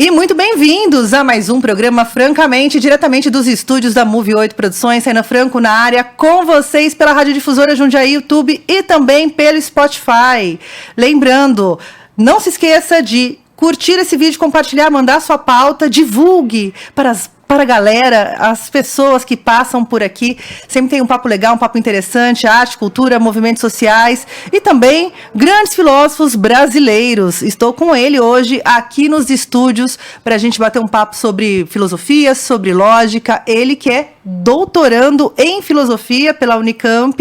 E muito bem-vindos a mais um programa Francamente, diretamente dos estúdios da Move 8 Produções, Saina Franco na área, com vocês pela Rádio Difusora Jundiaí, YouTube e também pelo Spotify. Lembrando, não se esqueça de curtir esse vídeo, compartilhar, mandar sua pauta, divulgue para a galera, as pessoas que passam por aqui. Sempre tem um papo legal, um papo interessante, arte, cultura, movimentos sociais e também grandes filósofos brasileiros. Estou com ele hoje aqui nos estúdios para a gente bater um papo sobre filosofia, sobre lógica. Ele que é doutorando em filosofia pela Unicamp.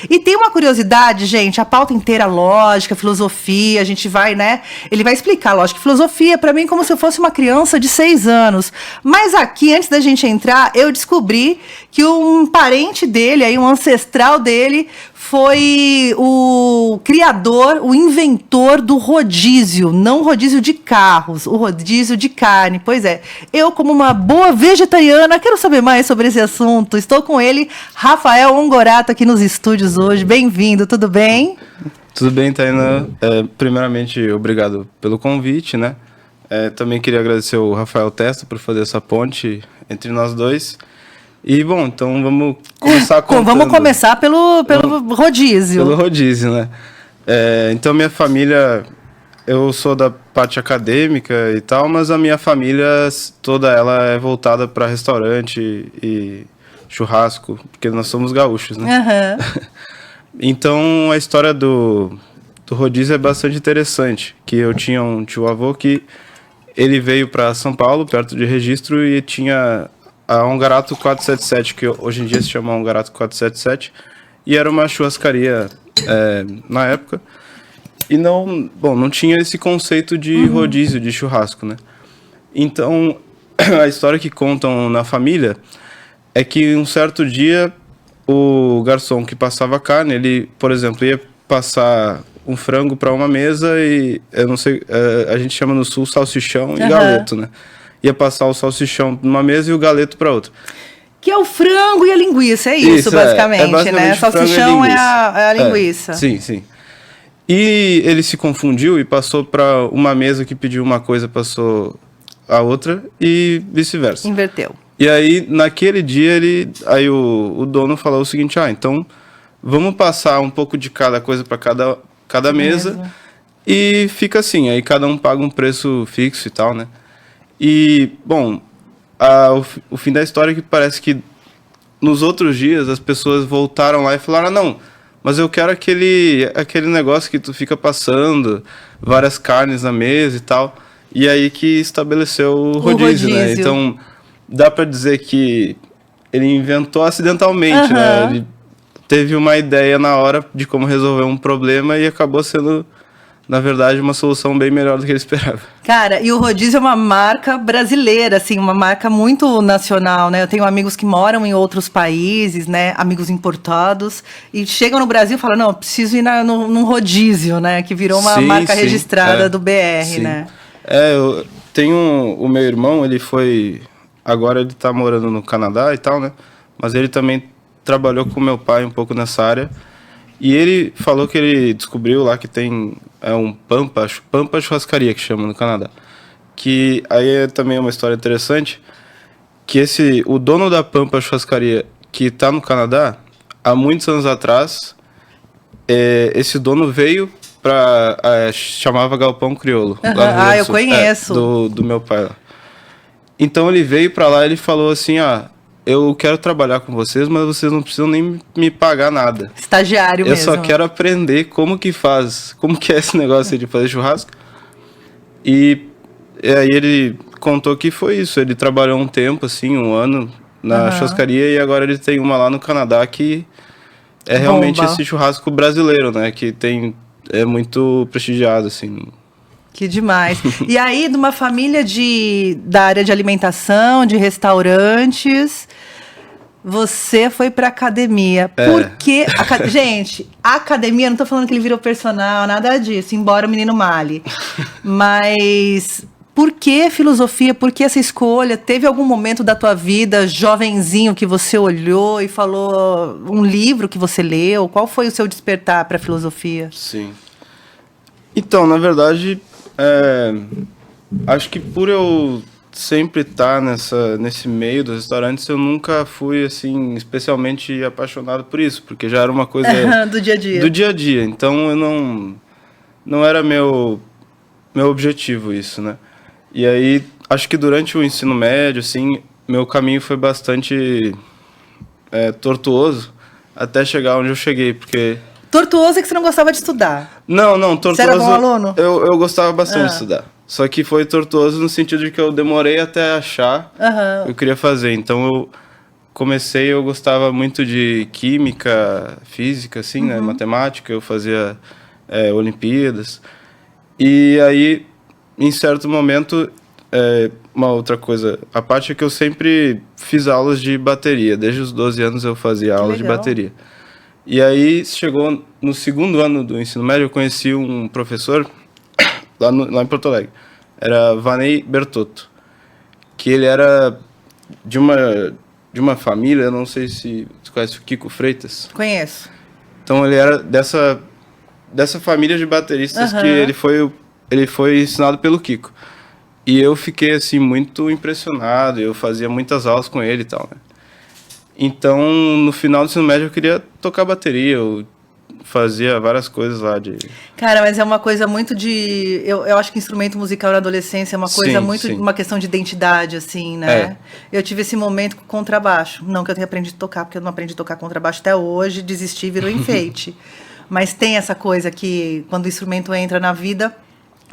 E tem uma curiosidade, gente, a pauta inteira lógica, filosofia, a gente vai, né? Ele vai explicar lógica e filosofia para mim como se eu fosse uma criança de 6 anos. Mas aqui, antes da gente entrar, eu descobri que um parente dele, aí, um ancestral dele, foi o criador, o inventor do rodízio, não o rodízio de carros, o rodízio de carne. Pois é, eu, como uma boa vegetariana, quero saber mais sobre esse assunto. Estou com ele, Rafael Ongorato, aqui nos estúdios hoje. Bem-vindo, tudo bem? Tudo bem, Taina. Primeiramente, obrigado pelo convite, né? Também queria agradecer o Rafael Testa por fazer essa ponte entre nós dois. E, bom, então vamos começar contando. Vamos começar pelo rodízio. Pelo rodízio, né? Então, minha família, eu sou da parte acadêmica e tal, mas a minha família toda ela é voltada para restaurante e churrasco, porque nós somos gaúchos, né? Uhum. Então, a história do rodízio é bastante interessante, que eu tinha um tio-avô que ele veio para São Paulo, perto de Registro, e tinha a Ongarato 477, que hoje em dia se chama Ongarato 477, e era uma churrascaria na época. E não tinha esse conceito de rodízio, de churrasco, né? Então, a história que contam na família é que um certo dia o garçom que passava carne, ele, por exemplo, ia passar um frango para uma mesa e, eu não sei, a gente chama no sul salsichão e galeto, né? Ia passar o salsichão numa mesa e o galeto para outra. Que é o frango e a linguiça, é isso basicamente, basicamente, né? Salsichão é a linguiça. Sim, sim. E ele se confundiu e passou para uma mesa que pediu uma coisa, passou a outra e vice-versa. Inverteu. E aí, naquele dia, aí o dono falou o seguinte, então vamos passar um pouco de cada coisa para cada mesa e fica assim, aí cada um paga um preço fixo e tal, né? E, bom, o fim da história é que parece que nos outros dias as pessoas voltaram lá e falaram, não, mas eu quero aquele negócio que tu fica passando, várias carnes na mesa e tal, e aí que estabeleceu o rodízio, né? Então, dá para dizer que ele inventou acidentalmente, né? Ele teve uma ideia na hora de como resolver um problema e acabou sendo, na verdade, uma solução bem melhor do que ele esperava. Cara, e o rodízio é uma marca brasileira, assim, uma marca muito nacional, né? Eu tenho amigos que moram em outros países, né? Amigos importados, e chegam no Brasil e falam, não, eu preciso ir num rodízio, né? Que virou uma marca registrada do BR, né? Eu tenho o meu irmão, agora ele tá morando no Canadá e tal, né? Mas ele também trabalhou com meu pai um pouco nessa área. E ele falou que ele descobriu lá que tem um Pampa churrascaria, que chama no Canadá. Que aí é também uma história interessante, que o dono da Pampa churrascaria, que tá no Canadá, há muitos anos atrás, esse dono veio chamava Galpão Crioulo. Eu conheço. Do meu pai lá. Então ele veio para lá e ele falou assim, eu quero trabalhar com vocês, mas vocês não precisam nem me pagar nada. Estagiário mesmo. Eu só quero aprender como que é esse negócio de fazer churrasco. E aí ele contou que foi isso, ele trabalhou um tempo, assim, 1 ano na churrascaria e agora ele tem uma lá no Canadá que é realmente esse churrasco brasileiro, né, que é muito prestigiado, assim. Que demais. E aí, de uma família da área de alimentação, de restaurantes, você foi pra academia. Por que... Gente, a academia, não tô falando que ele virou personal, nada disso, embora o menino male. Mas por que filosofia? Por que essa escolha? Teve algum momento da tua vida, jovenzinho, que você olhou e falou um livro que você leu? Qual foi o seu despertar pra filosofia? Sim. Então, na verdade... Acho que por eu sempre estar nesse meio dos restaurantes, eu nunca fui, assim, especialmente apaixonado por isso, porque já era uma coisa Do dia a dia. do dia a dia. Então, eu não era meu objetivo isso, né? E aí, acho que durante o ensino médio, assim, meu caminho foi bastante tortuoso até chegar onde eu cheguei, porque... Tortuoso é que você não gostava de estudar. Não, tortuoso... Você era bom aluno? Eu gostava bastante de estudar. Só que foi tortuoso no sentido de que eu demorei até achar o que eu queria fazer. Então, eu gostava muito de química, física, assim, né? Matemática, eu fazia Olimpíadas. E aí, em certo momento, uma outra coisa, a parte é que eu sempre fiz aulas de bateria. Desde os 12 anos eu fazia aulas de bateria. E aí, chegou no segundo ano do ensino médio, eu conheci um professor lá em Porto Alegre. Era Vanei Bertotto, que ele era de uma família, não sei se você conhece o Kiko Freitas. Conheço. Então ele era dessa família de bateristas que ele foi ensinado pelo Kiko. E eu fiquei assim muito impressionado, eu fazia muitas aulas com ele e tal, né? Então, no final do ensino médio eu queria tocar bateria, eu fazia várias coisas lá de... Cara, mas é uma coisa muito de... Eu acho que instrumento musical na adolescência é uma coisa muito... Uma questão de identidade, assim, né? Eu tive esse momento com contrabaixo. Não que eu tenha aprendido a tocar, porque eu não aprendi a tocar contrabaixo até hoje. Desisti, virou enfeite. Mas tem essa coisa que quando o instrumento entra na vida...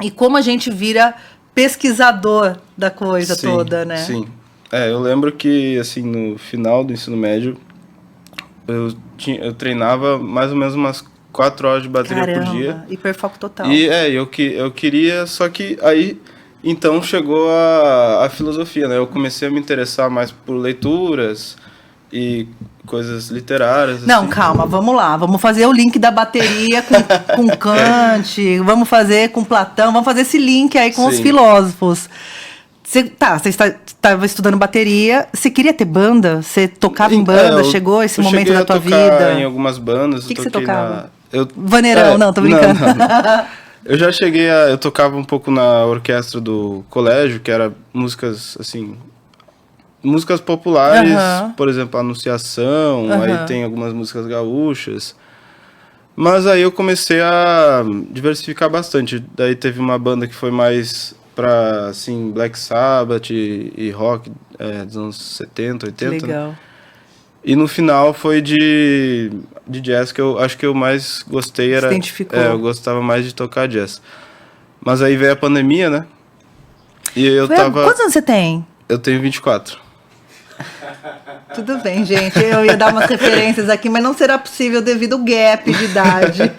E como a gente vira pesquisador da coisa toda, né? Sim. Eu lembro que, assim, no final do ensino médio... Eu treinava mais ou menos umas 4 horas de bateria por dia. Hiperfoco total. E eu queria, só que aí então chegou a filosofia, né? Eu comecei a me interessar mais por leituras e coisas literárias. Não, assim. Calma, vamos lá. Vamos fazer o link da bateria com Kant, vamos fazer com Platão, vamos fazer esse link aí com os filósofos. Você estava estudando bateria, você queria ter banda? Você tocava em banda? Chegou esse momento da tua vida? Eu cheguei em algumas bandas. O que você tocava? Eu Vaneirão, não, tô brincando. Não. Eu já cheguei eu tocava um pouco na orquestra do colégio, que era músicas, assim... Músicas populares, por exemplo, Anunciação, aí tem algumas músicas gaúchas. Mas aí eu comecei a diversificar bastante. Daí teve uma banda que foi mais... pra, assim, Black Sabbath e rock dos anos 70, 80. Legal. Né? E no final foi de jazz, que eu acho que eu mais gostei. Se identificou. Eu gostava mais de tocar jazz. Mas aí veio a pandemia, né? E eu tava... Quantos anos você tem? Eu tenho 24. Tudo bem, gente. Eu ia dar umas referências aqui, mas não será possível devido ao gap de idade.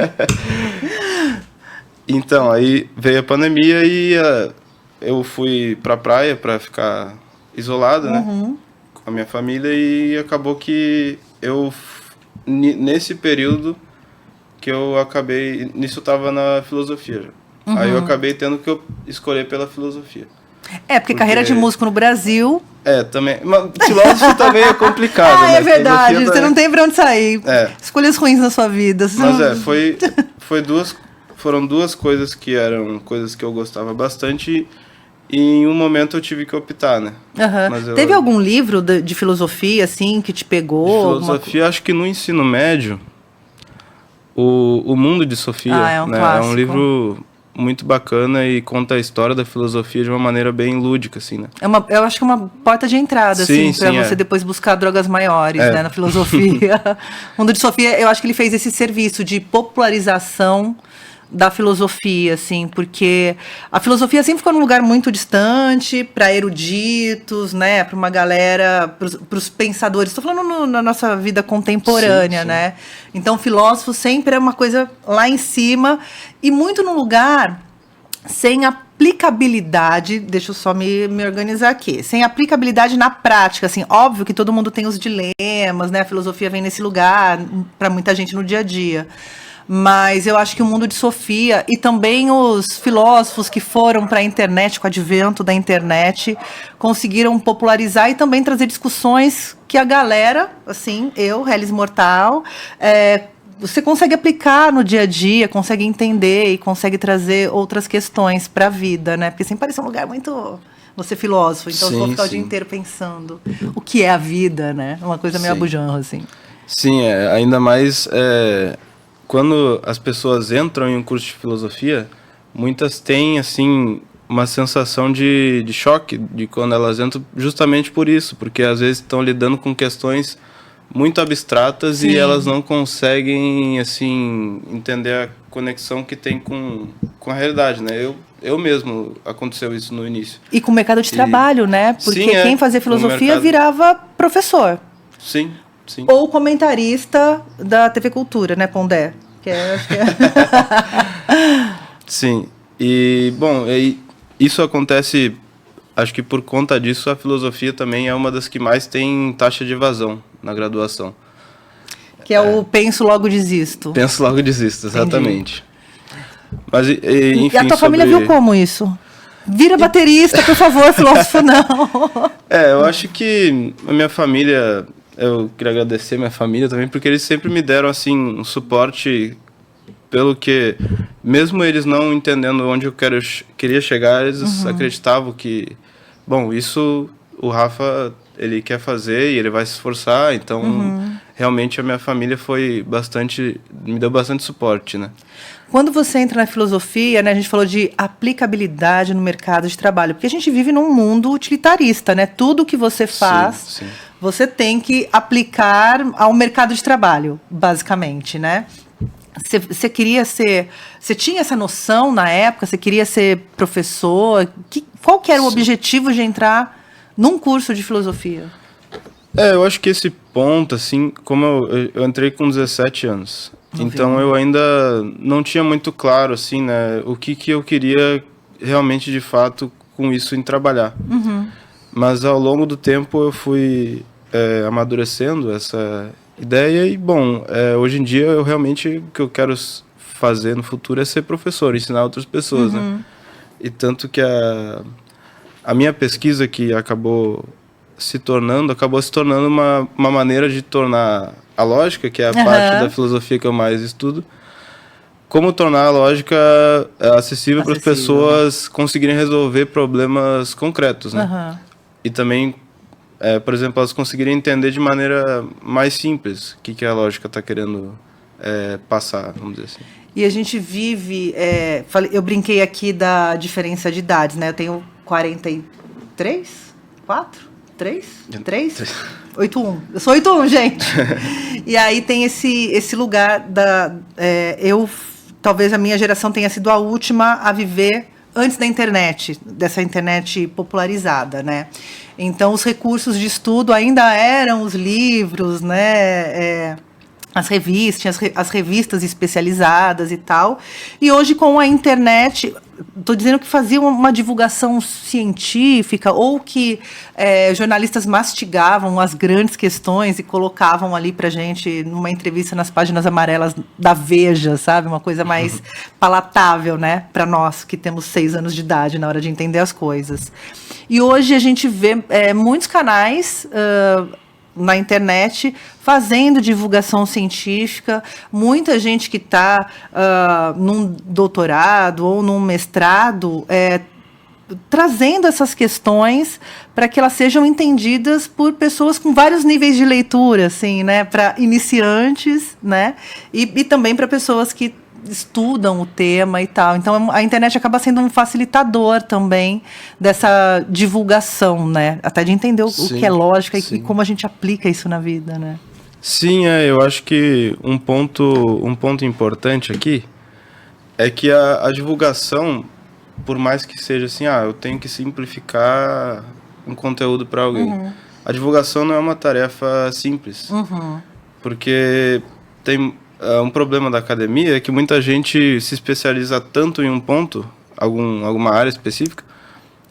Então, aí veio a pandemia e eu fui pra praia pra ficar isolado, né? Com a minha família, e acabou que nesse período que eu acabei... Nisso eu tava na filosofia já. Aí eu acabei tendo que escolher pela filosofia. Porque carreira de músico no Brasil... também. Mas filósofo também é complicado, né? É verdade. Você não tem pra onde sair. Escolhas ruins na sua vida. Mas foram duas coisas que eram coisas que eu gostava bastante e em um momento eu tive que optar, né? Mas Teve algum livro de filosofia, assim, que te pegou? De filosofia, acho que no ensino médio, o Mundo de Sofia, é um clássico. É um livro muito bacana e conta a história da filosofia de uma maneira bem lúdica, assim, né? Eu acho que é uma porta de entrada, assim, para você depois buscar drogas maiores, né, na filosofia. O Mundo de Sofia, eu acho que ele fez esse serviço de popularização da filosofia, assim, porque a filosofia sempre ficou num lugar muito distante, para eruditos, né, para uma galera, para os pensadores. Estou falando na nossa vida contemporânea, né? Então, filósofo sempre é uma coisa lá em cima e muito num lugar sem aplicabilidade. Deixa eu só me organizar aqui. Sem aplicabilidade na prática, assim, óbvio que todo mundo tem os dilemas, né? A filosofia vem nesse lugar para muita gente no dia a dia. Mas eu acho que o Mundo de Sofia e também os filósofos que foram para a internet, com o advento da internet, conseguiram popularizar e também trazer discussões que a galera, assim, eu, Relis Mortal, você consegue aplicar no dia a dia, consegue entender e consegue trazer outras questões para a vida, né? Porque sempre parece um lugar muito... Você é filósofo, então eu vou ficar o dia inteiro pensando o que é a vida, né? Uma coisa meio abujanra, assim. Sim, ainda mais quando as pessoas entram em um curso de filosofia, muitas têm, assim, uma sensação de choque de quando elas entram, justamente por isso, porque às vezes estão lidando com questões muito abstratas e elas não conseguem, assim, entender a conexão que tem com a realidade, né? Eu mesmo, aconteceu isso no início. E com o mercado de trabalho, né? Porque quem fazia filosofia virava professor. Sim. Ou comentarista da TV Cultura, né, Pondé? Acho que é... Sim. E, bom, isso acontece, acho que por conta disso, a filosofia também é uma das que mais tem taxa de evasão na graduação. Que é o penso, logo desisto. Penso, logo desisto, exatamente. Entendi. Mas, enfim, e a tua família viu como isso? Vira baterista, por favor, filósofo não. Eu acho que a minha família... Eu queria agradecer a minha família também, porque eles sempre me deram, assim, um suporte, pelo que, mesmo eles não entendendo onde eu queria chegar, eles acreditavam que, bom, isso o Rafa, ele quer fazer e ele vai se esforçar, então, realmente a minha família me deu bastante suporte, né? Quando você entra na filosofia, né, a gente falou de aplicabilidade no mercado de trabalho, porque a gente vive num mundo utilitarista, né? Tudo que você faz, você tem que aplicar ao mercado de trabalho, basicamente, né? Você queria ser... Você tinha essa noção na época? Você queria ser professor? Qual que era o objetivo de entrar num curso de filosofia? Eu acho que esse ponto, assim, como eu entrei com 17 anos... Então eu ainda não tinha muito claro, assim, né, o que eu queria realmente, de fato, com isso em trabalhar. Mas ao longo do tempo eu fui amadurecendo essa ideia e, bom, hoje em dia eu realmente, o que eu quero fazer no futuro é ser professor, ensinar outras pessoas, né? E tanto que a minha pesquisa, que acabou se tornando uma maneira de tornar a lógica, que é a parte da filosofia que eu mais estudo, como tornar a lógica acessível para as pessoas conseguirem resolver problemas concretos, né? E também, por exemplo, elas conseguirem entender de maneira mais simples o que a lógica está querendo passar, vamos dizer assim. E a gente vive... eu brinquei aqui da diferença de idades, né? Eu tenho 43? 4? 3? 8'1". Eu sou 8'1", gente. E aí tem esse lugar talvez a minha geração tenha sido a última a viver antes da internet, dessa internet popularizada, né? Então, os recursos de estudo ainda eram os livros, né? As revistas especializadas e tal. E hoje, com a internet, estou dizendo que faziam uma divulgação científica ou que jornalistas mastigavam as grandes questões e colocavam ali para a gente numa entrevista nas páginas amarelas da Veja, sabe? Uma coisa mais palatável, né? Para nós que temos 6 anos de idade na hora de entender as coisas. E hoje a gente vê muitos canais... na internet, fazendo divulgação científica, muita gente que está num doutorado ou num mestrado trazendo essas questões para que elas sejam entendidas por pessoas com vários níveis de leitura, assim, né, para iniciantes, né, e também para pessoas que estudam o tema e tal. Então, a internet acaba sendo um facilitador também dessa divulgação, né? Até de entender o que é lógica e como a gente aplica isso na vida, né? Sim, eu acho que um ponto importante aqui é que a divulgação, por mais que seja assim, eu tenho que simplificar um conteúdo para alguém. A divulgação não é uma tarefa simples, porque tem... um problema da academia é que muita gente se especializa tanto em um ponto, alguma área específica,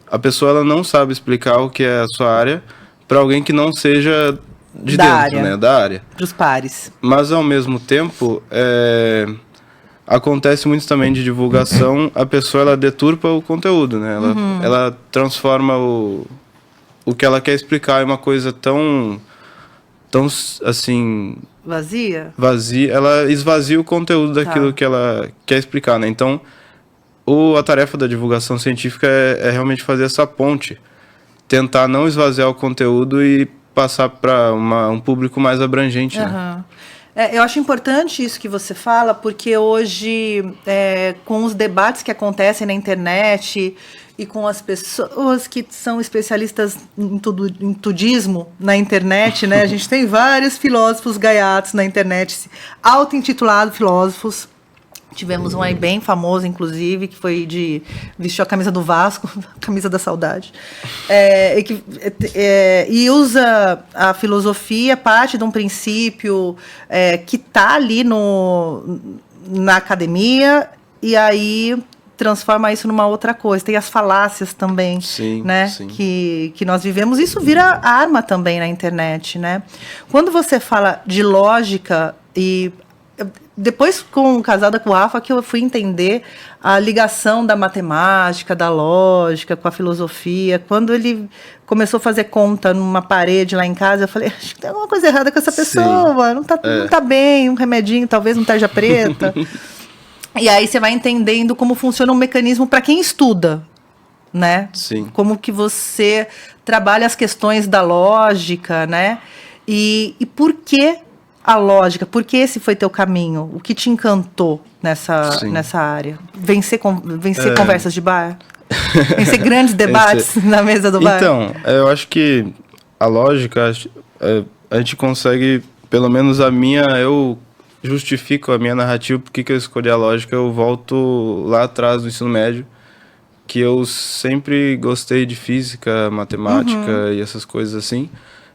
a pessoa ela não sabe explicar o que é a sua área para alguém que não seja de dentro, né, da área. Para os pares. Mas, ao mesmo tempo, acontece muito também de divulgação, a pessoa ela deturpa o conteúdo, né? Ela transforma o que ela quer explicar em uma coisa tão tão, assim... Vazia? Vazia. Ela esvazia o conteúdo daquilo que ela quer explicar, né? Então, a tarefa da divulgação científica é realmente fazer essa ponte. Tentar não esvaziar o conteúdo e passar para um público mais abrangente, né? Eu acho importante isso que você fala, porque hoje, com os debates que acontecem na internet e com as pessoas que são especialistas em tudismo na internet, né? A gente tem vários filósofos gaiatos na internet, auto-intitulados filósofos. Tivemos um aí bem famoso, inclusive, que vestiu a camisa do Vasco, a camisa da saudade, e usa a filosofia, parte de um princípio que está ali na academia, e aí transforma isso numa outra coisa. Tem as falácias também, sim, né? Sim. Que nós vivemos. Isso vira arma também na internet, né? Quando você fala de lógica e... Depois, casada com o Rafa, que eu fui entender a ligação da matemática, da lógica, com a filosofia. Quando ele começou a fazer conta numa parede lá em casa, eu falei, acho que tem alguma coisa errada com essa pessoa. Não tá bem, um remedinho, talvez um tarja preta. E aí você vai entendendo como funciona um mecanismo para quem estuda, né? Sim. Como que você trabalha as questões da lógica, né? E por que a lógica? Por que esse foi teu caminho? O que te encantou nessa área? Vencer conversas de bar? Vencer grandes debates na mesa do bar? Então, eu acho que a lógica, a gente consegue, pelo menos eu justifico a minha narrativa, porque que eu escolhi a lógica, eu volto lá atrás do ensino médio, que eu sempre gostei de física, matemática e essas coisas assim.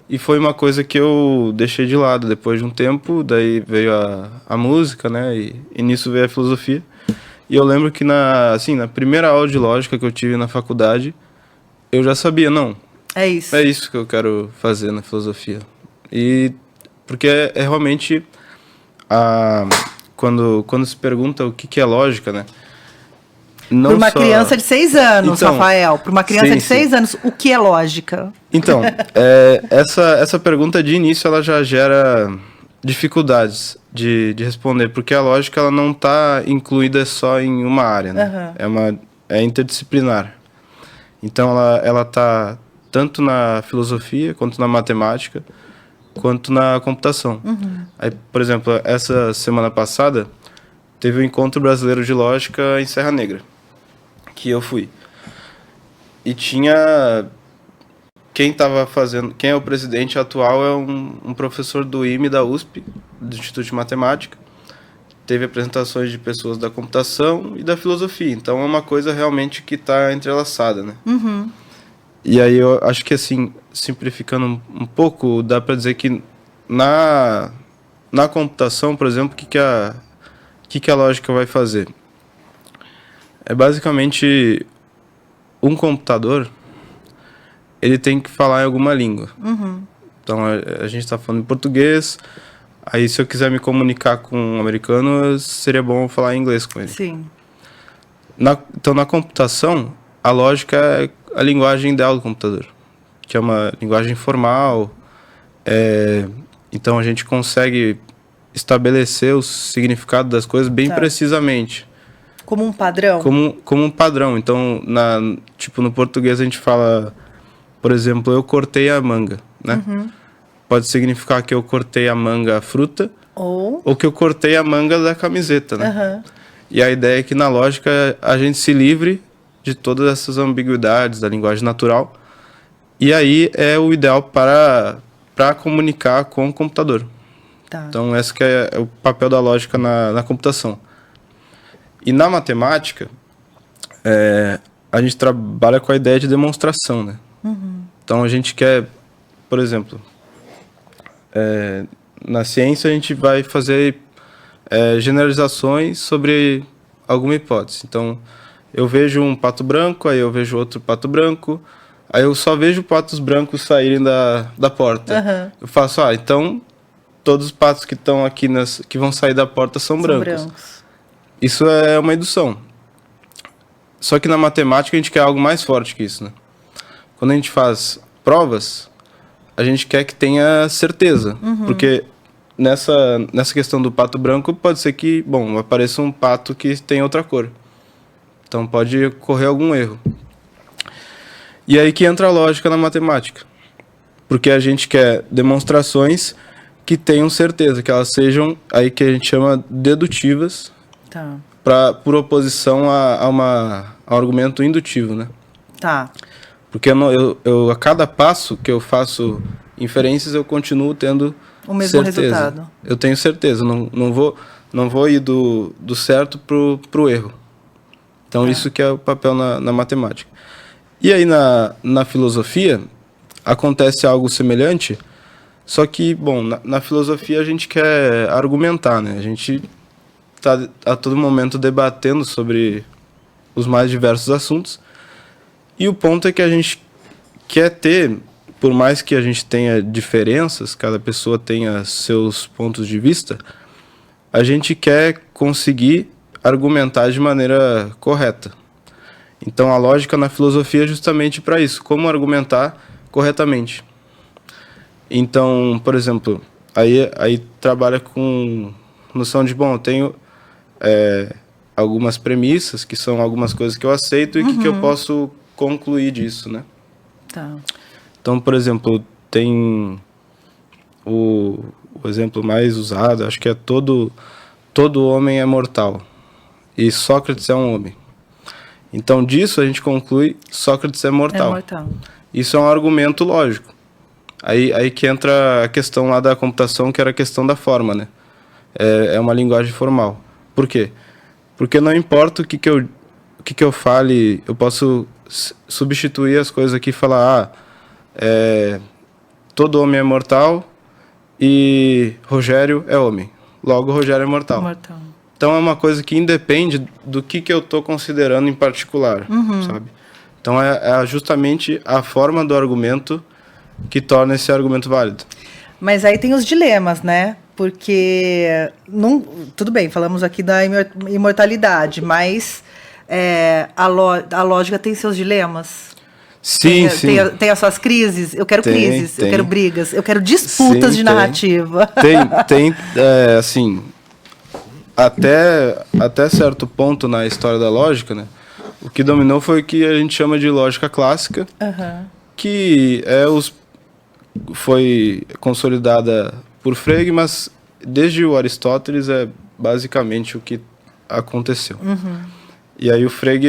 E foi uma coisa que eu deixei de lado depois de um tempo, daí veio a música, né, e nisso veio a filosofia. E eu lembro que na primeira aula de lógica que eu tive na faculdade, eu já sabia, não, é isso que eu quero fazer na filosofia. E porque é realmente, quando se pergunta o que é lógica, né, para uma criança de 6 anos, então, Rafael, para uma criança de 6 anos, o que é lógica? Então, essa pergunta de início ela já gera dificuldades de responder, porque a lógica ela não está incluída só em uma área, né? É interdisciplinar. Então ela está tanto na filosofia, quanto na matemática, quanto na computação. Aí, por exemplo, essa semana passada teve o Encontro Brasileiro de Lógica em Serra Negra, que eu fui. E tinha... Quem é o presidente atual é um professor do IME da USP, do Instituto de Matemática. Teve apresentações de pessoas da computação e da filosofia. Então é uma coisa realmente que está entrelaçada, né? E aí eu acho que, assim, simplificando um pouco, dá para dizer que na computação, por exemplo, o que a lógica vai fazer? É basicamente um computador, ele tem que falar em alguma língua. Então a gente está falando em português, aí se eu quiser me comunicar com um americano, seria bom falar em inglês com ele. Sim. Então na computação, a lógica é a linguagem ideal do computador, que é uma linguagem formal. Então a gente consegue estabelecer o significado das coisas bem precisamente. Como um padrão? Como um padrão. Então, no português a gente fala, por exemplo, eu cortei a manga, né? Pode significar que eu cortei a manga fruta ou que eu cortei a manga da camiseta, né? E a ideia é que na lógica a gente se livre de todas essas ambiguidades da linguagem natural, e aí é o ideal para comunicar com o computador. Então, esse que é o papel da lógica na computação. E na matemática, a gente trabalha com a ideia de demonstração, né? Então, a gente quer, por exemplo, na ciência a gente vai fazer generalizações sobre alguma hipótese. Então, eu vejo um pato branco, aí eu vejo outro pato branco, aí eu só vejo patos brancos saírem da porta. Eu faço, então todos os patos que estão aqui que vão sair da porta são brancos. Isso é uma indução. Só que na matemática a gente quer algo mais forte que isso, né? Quando a gente faz provas, a gente quer que tenha certeza. Porque nessa questão do pato branco, pode ser que, bom, apareça um pato que tem outra cor. Então pode ocorrer algum erro. E aí que entra a lógica na matemática. Porque a gente quer demonstrações que tenham certeza, que elas sejam aí que a gente chama dedutivas, Tá. por oposição a um argumento indutivo, né? Tá. Porque eu a cada passo que eu faço inferências, eu continuo tendo O mesmo certeza. resultado. Eu tenho certeza, não vou ir do certo pro erro. Então, isso que é o papel na matemática. E aí, na filosofia, acontece algo semelhante, só que, bom, na filosofia a gente quer argumentar, né? A gente está a todo momento debatendo sobre os mais diversos assuntos, e o ponto é que a gente quer ter, por mais que a gente tenha diferenças, cada pessoa tenha seus pontos de vista, a gente quer conseguir argumentar de maneira correta. Então a lógica na filosofia é justamente para isso, como argumentar corretamente. Então, por exemplo, aí trabalha com noção de, bom, eu tenho algumas premissas, que são algumas coisas que eu aceito e que eu posso concluir disso, né? Tá. Então, por exemplo, tem o exemplo mais usado, acho que é todo homem é mortal. E Sócrates é um homem. Então, disso a gente conclui Sócrates é mortal. É mortal. Isso é um argumento lógico. Aí que entra a questão lá da computação, que era a questão da forma, né? É uma linguagem formal. Por quê? Porque não importa o que eu fale, eu posso substituir as coisas aqui e falar, todo homem é mortal e Rogério é homem. Logo, Rogério é mortal. Mortal. Então, é uma coisa que independe do que eu estou considerando em particular, sabe? Então, é justamente a forma do argumento que torna esse argumento válido. Mas aí tem os dilemas, né? Porque, tudo bem, falamos aqui da imortalidade, mas a lógica tem seus dilemas. Sim, sim. Tem as suas crises. Eu quero crises, eu quero brigas, eu quero disputas Sim, de narrativa. Tem assim, até certo ponto na história da lógica, né? O que dominou foi o que a gente chama de lógica clássica, que foi consolidada por Frege, mas desde o Aristóteles é basicamente o que aconteceu. E aí o Frege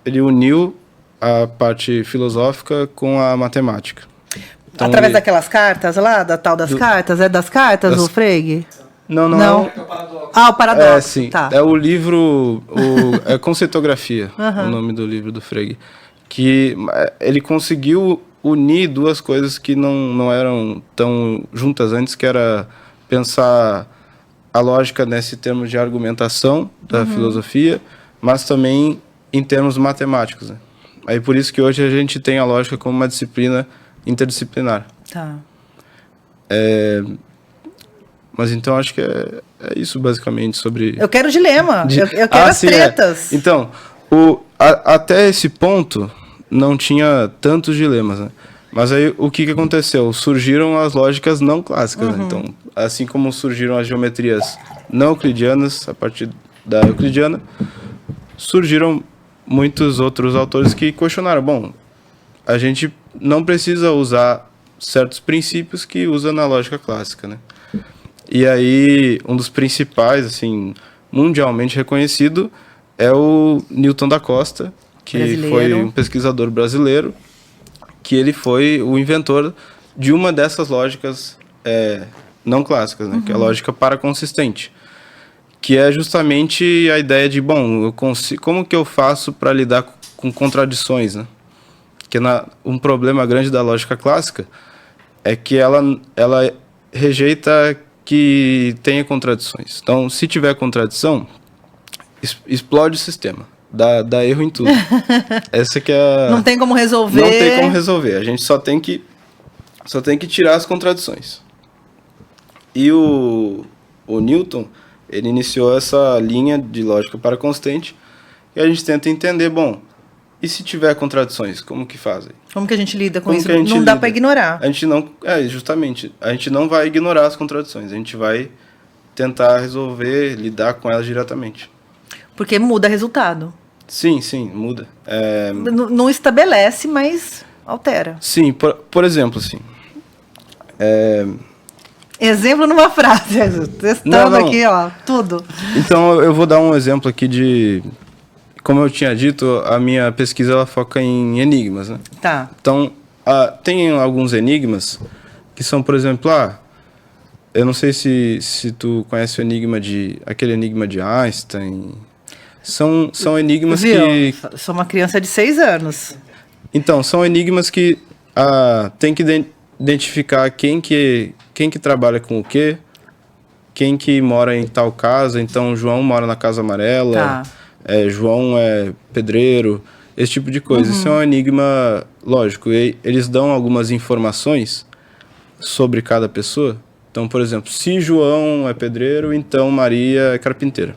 ele uniu a parte filosófica com a matemática. Então, através daquelas cartas lá, da tal das cartas? É das cartas, o Frege? Não. O paradoxo. Sim. Tá. É o livro, é Conceitografia, o nome do livro do Frege. Que ele conseguiu unir duas coisas que não eram tão juntas antes, que era pensar a lógica nesse termo de argumentação da filosofia, mas também em termos matemáticos, né? Aí por isso que hoje a gente tem a lógica como uma disciplina interdisciplinar. Tá. Mas então acho que é isso basicamente sobre... Eu quero dilema, eu quero as tretas. Então, até esse ponto não tinha tantos dilemas, né? Mas aí o que aconteceu? Surgiram as lógicas não clássicas, né? Então, assim como surgiram as geometrias não euclidianas, a partir da euclidiana, surgiram muitos outros autores que questionaram, bom, a gente não precisa usar certos princípios que usa na lógica clássica, né? E aí, um dos principais, assim, mundialmente reconhecido, é o Newton da Costa, que foi um pesquisador brasileiro, que ele foi o inventor de uma dessas lógicas não clássicas, né? Que é a lógica paraconsistente, que é justamente a ideia de, bom, como que eu faço para lidar com contradições, né? Que um problema grande da lógica clássica é que ela rejeita que tenha contradições. Então, se tiver contradição, explode o sistema. Dá erro em tudo. Essa que é Não tem como resolver. Não tem como resolver. A gente só tem que tirar as contradições. E o Newton, ele iniciou essa linha de lógica paraconstante, e a gente tenta entender, bom, E se tiver contradições, como que fazem? Como que a gente lida com Como isso? que a gente Não dá lida? para ignorar. A gente não... justamente. A gente não vai ignorar as contradições. A gente vai tentar resolver, lidar com elas diretamente. Porque muda resultado. Sim, muda. Não estabelece, mas altera. Sim, por exemplo, assim... Exemplo numa frase. Testando Não. aqui, ó, tudo. Então, eu vou dar um exemplo aqui de... Como eu tinha dito, a minha pesquisa ela foca em enigmas, né? Tá. Então, tem alguns enigmas que são, por exemplo, eu não sei se tu conhece aquele enigma de Einstein. São enigmas Viu? que... Sou uma criança de 6 anos. Então, são enigmas que tem que identificar quem que trabalha com o quê, quem que mora em tal casa. Então, João mora na Casa Amarela, Tá. João é pedreiro, esse tipo de coisa. Isso é um enigma, lógico, eles dão algumas informações sobre cada pessoa. Então, por exemplo, se João é pedreiro, então Maria é carpinteira.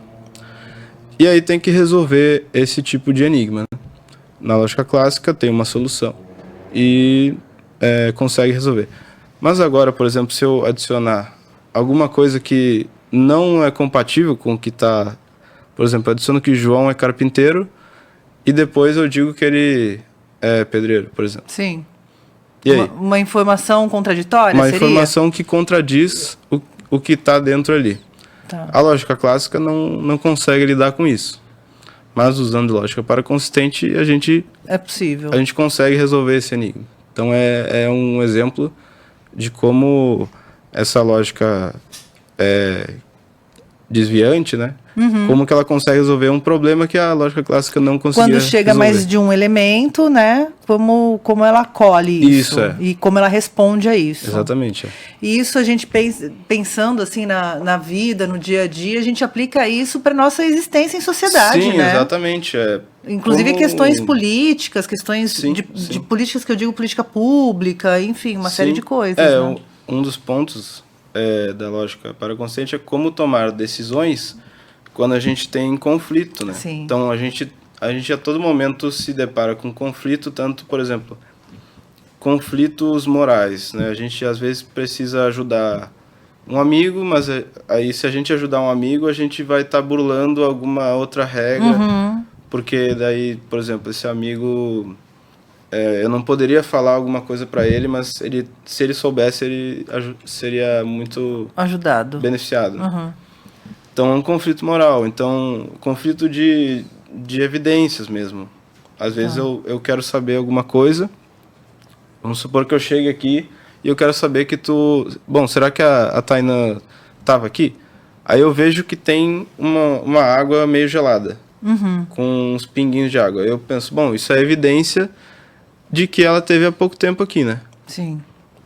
E aí tem que resolver esse tipo de enigma, né? Na lógica clássica tem uma solução e consegue resolver. Mas agora, por exemplo, se eu adicionar alguma coisa que não é compatível com o que está... Por exemplo, eu adiciono que João é carpinteiro e depois eu digo que ele é pedreiro, por exemplo. Sim. E aí? Uma informação contraditória, Uma seria? informação que contradiz o que está dentro ali. Tá. A lógica clássica não consegue lidar com isso. Mas usando lógica paraconsistente, a gente É possível. consegue resolver esse enigma. Então é um exemplo de como essa lógica desviante, né? Como que ela consegue resolver um problema que a lógica clássica não conseguia Quando chega resolver. mais de um elemento, né? Como ela colhe isso. Isso, E como ela responde a isso. Exatamente. E isso a gente pensando assim na vida, no dia a dia, a gente aplica isso para nossa existência em sociedade, Sim, né? exatamente. Inclusive questões políticas, questões Sim, de políticas que eu digo política pública, enfim, uma série de coisas. Né? Um dos pontos da lógica paraconsistente é como tomar decisões quando a gente tem conflito, né? Sim. Então a gente a todo momento se depara com conflito, tanto, por exemplo, conflitos morais, né? A gente às vezes precisa ajudar um amigo, mas aí se a gente ajudar um amigo, a gente vai estar burlando alguma outra regra, porque daí, por exemplo, esse amigo, eu não poderia falar alguma coisa para ele, mas se ele soubesse, ele seria muito Ajudado. beneficiado. Então é um conflito moral, então conflito de evidências mesmo. Às vezes eu quero saber alguma coisa, vamos supor que eu chegue aqui e eu quero saber que Bom, será que a Tainá estava aqui? Aí eu vejo que tem uma água meio gelada, com uns pinguinhos de água. Eu penso, bom, isso é evidência de que ela teve há pouco tempo aqui, né? Sim.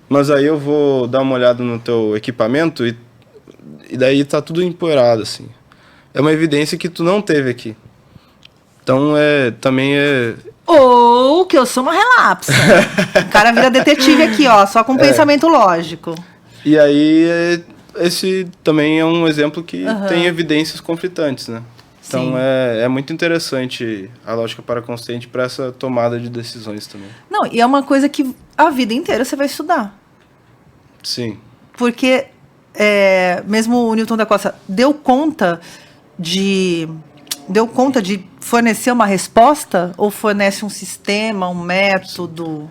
Mas aí eu vou dar uma olhada no teu equipamento e daí tá tudo empoeirado, assim. É uma evidência que tu não teve aqui. Então também é... Ou que eu sou uma relapsa. O cara vira detetive aqui, ó, só com pensamento lógico. E aí esse também é um exemplo que tem evidências conflitantes, né? Então é muito interessante a lógica paraconsistente para essa tomada de decisões também. Não, e é uma coisa que a vida inteira você vai estudar. Sim. Porque mesmo o Newton da Costa deu conta de fornecer uma resposta ou fornece um sistema, um método?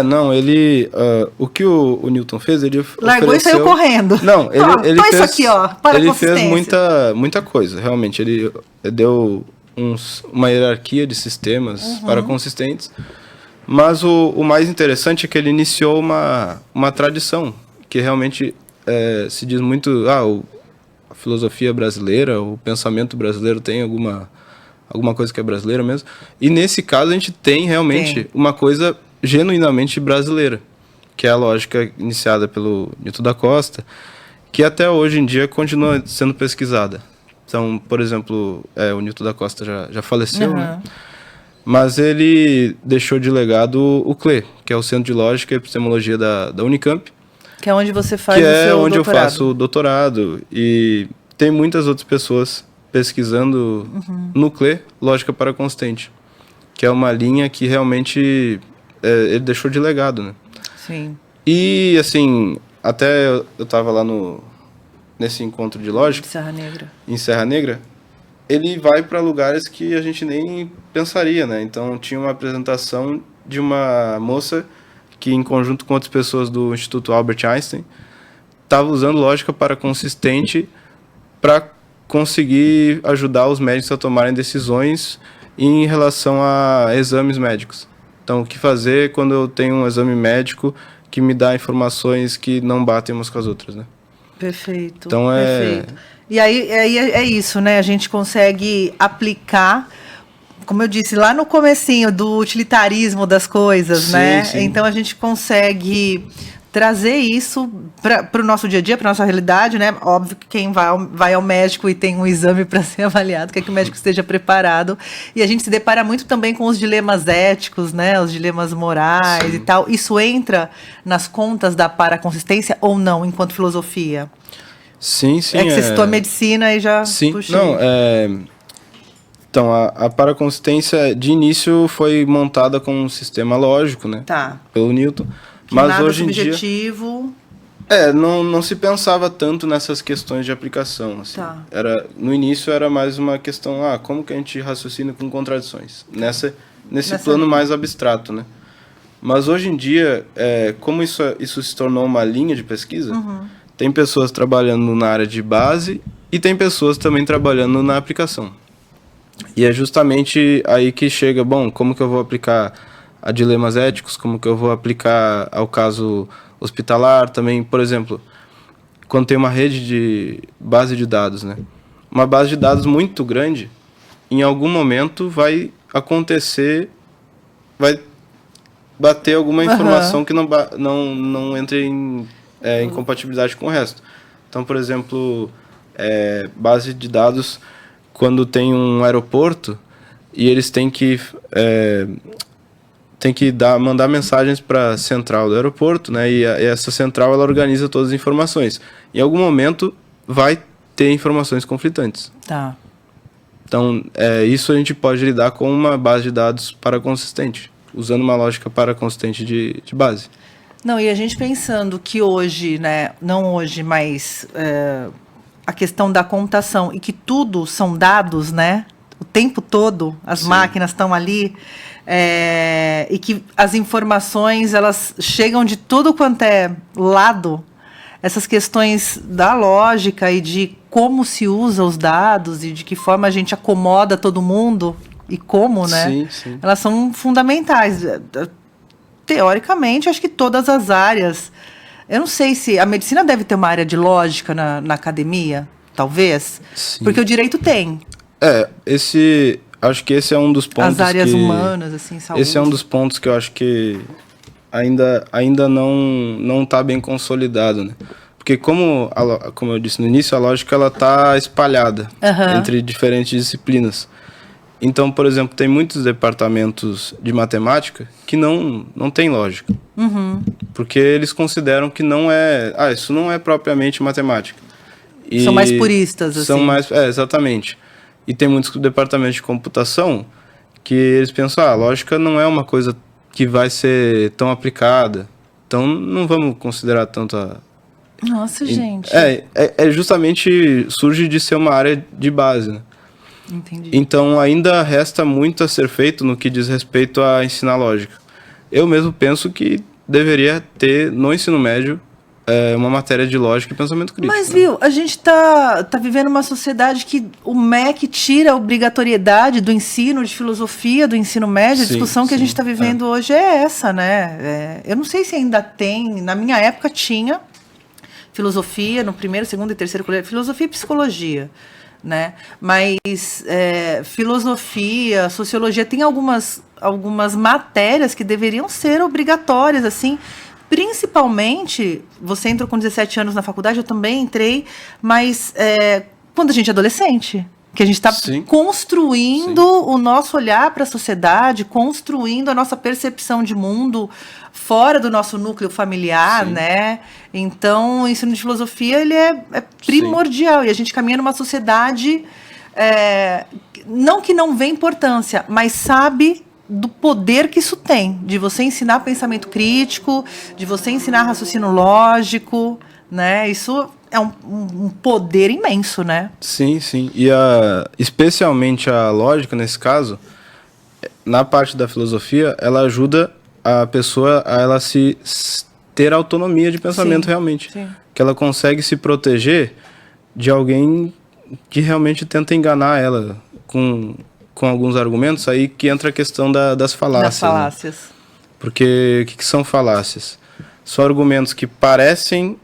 Não, ele... o que o Newton fez, ele Largou ofereceu... e saiu correndo. Não, ele fez... Isso aqui, ó, para ele consistência. fez muita coisa, realmente. Ele deu uma hierarquia de sistemas paraconsistentes. Mas o mais interessante é que ele iniciou uma tradição, que realmente se diz muito... a filosofia brasileira, o pensamento brasileiro tem alguma coisa que é brasileira mesmo. E nesse caso a gente tem realmente uma coisa genuinamente brasileira, que é a lógica iniciada pelo Newton da Costa, que até hoje em dia continua sendo pesquisada. Então, por exemplo, o Newton da Costa já faleceu, né? Mas ele deixou de legado o CLE, que é o Centro de Lógica e Epistemologia da Unicamp, Que é onde você faz o seu é onde doutorado. eu faço o doutorado. E tem muitas outras pessoas pesquisando no CLE, lógica paraconsistente. que é uma linha que realmente ele deixou de legado, né? Sim. E, assim, até eu estava lá nesse encontro de lógica, em Serra Negra, ele vai para lugares que a gente nem pensaria, né? Então, tinha uma apresentação de uma moça que, em conjunto com outras pessoas do Instituto Albert Einstein, estava usando lógica paraconsistente para conseguir ajudar os médicos a tomarem decisões em relação a exames médicos. Então, o que fazer quando eu tenho um exame médico que me dá informações que não batem umas com as outras, né? Perfeito. Então, perfeito. E aí é isso, né? A gente consegue aplicar, como eu disse, lá no comecinho do utilitarismo das coisas, sim, né? Sim. Então, a gente consegue trazer isso para o nosso dia a dia, para a nossa realidade, né? Óbvio que quem vai ao médico e tem um exame para ser avaliado, quer que o médico esteja preparado. E a gente se depara muito também com os dilemas éticos, né? Os dilemas morais. Sim. E tal. Isso entra nas contas da paraconsistência ou não, enquanto filosofia? Sim, sim. É que você citou a medicina e já sim, puxei. Não, Então, a paraconsistência, de início, foi montada com um sistema lógico, né? Tá. Pelo Newton. Que mas nada hoje subjetivo. em dia... não se pensava tanto nessas questões de aplicação, assim. Tá. No início era mais uma questão, como que a gente raciocina com contradições? Nesse plano mais abstrato, né? Mas hoje em dia, como isso se tornou uma linha de pesquisa, tem pessoas trabalhando na área de base e tem pessoas também trabalhando na aplicação. E é justamente aí que chega, como que eu vou aplicar a dilemas éticos, como que eu vou aplicar ao caso hospitalar também, por exemplo, quando tem uma rede de base de dados, né? Uma base de dados muito grande, em algum momento vai bater alguma informação que não entre em incompatibilidade com o resto. Então, por exemplo, base de dados, quando tem um aeroporto e eles têm que mandar mensagens para a central do aeroporto, né? E essa central ela organiza todas as informações. Em algum momento vai ter informações conflitantes. Tá. Então, isso a gente pode lidar com uma base de dados paraconsistente, usando uma lógica paraconsistente de base. Não, e a gente pensando que hoje, né? Não hoje, mas a questão da computação e que tudo são dados, né? O tempo todo, as máquinas estão ali. E que as informações elas chegam de tudo quanto é lado, essas questões da lógica e de como se usa os dados e de que forma a gente acomoda todo mundo e como, né? Sim, sim. Elas são fundamentais. Teoricamente, acho que todas as áreas. Eu não sei se a medicina deve ter uma área de lógica na academia, talvez, Sim. Porque o direito tem. Acho que esse é um dos pontos. As áreas humanas, assim, saúde. Esse é um dos pontos que eu acho que ainda não está bem consolidado, né? Porque como eu disse no início, a lógica ela está espalhada entre diferentes disciplinas. Então, por exemplo, tem muitos departamentos de matemática que não tem lógica. Porque eles consideram que não isso não é propriamente matemática. E são mais puristas, assim. São mais, exatamente. E tem muitos departamentos de computação que eles pensam, a lógica não é uma coisa que vai ser tão aplicada. Então, não vamos considerar tanto a... Nossa, gente. Justamente surge de ser uma área de base, né? Entendi. Então, ainda resta muito a ser feito no que diz respeito a ensinar lógica. Eu mesmo penso que deveria ter, no ensino médio, uma matéria de lógica e pensamento crítico. Mas, viu, a gente tá vivendo uma sociedade que o MEC tira a obrigatoriedade do ensino de filosofia, do ensino médio. A discussão que a gente está vivendo hoje é essa, né? Eu não sei se ainda tem. Na minha época tinha filosofia no primeiro, segundo e terceiro colégio. Filosofia e psicologia, né? Mas filosofia, sociologia, tem algumas matérias que deveriam ser obrigatórias, assim. Principalmente, você entrou com 17 anos na faculdade, eu também entrei, mas quando a gente é adolescente, que a gente está construindo o nosso olhar para a sociedade, construindo a nossa percepção de mundo fora do nosso núcleo familiar, né? Então, o ensino de filosofia ele é primordial e a gente caminha numa sociedade não que não vê importância, mas sabe do poder que isso tem, de você ensinar pensamento crítico, de você ensinar raciocínio lógico, né? Isso é um poder imenso, né? Sim, sim. E especialmente a lógica, nesse caso, na parte da filosofia, ela ajuda a pessoa a ela ter autonomia de pensamento, sim, realmente. Sim. Que ela consegue se proteger de alguém que realmente tenta enganar ela com alguns argumentos, aí que entra a questão das falácias. Das falácias. Né? Porque o que são falácias? São argumentos que parecem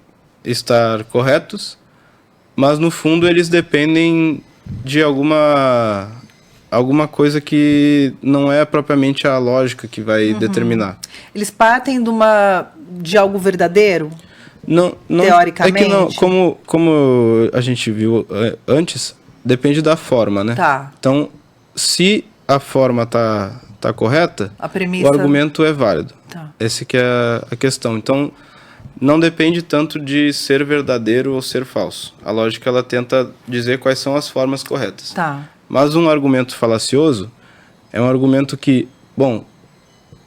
estar corretos, mas no fundo eles dependem de alguma coisa que não é propriamente a lógica que vai determinar. Eles partem de algo verdadeiro? Não, teoricamente? É que não, como a gente viu antes, depende da forma, né? Tá. Então, se a forma tá correta, o argumento é válido. Tá. Essa que é a questão. Então, não depende tanto de ser verdadeiro ou ser falso. A lógica, ela tenta dizer quais são as formas corretas. Tá. Mas um argumento falacioso é um argumento que, bom,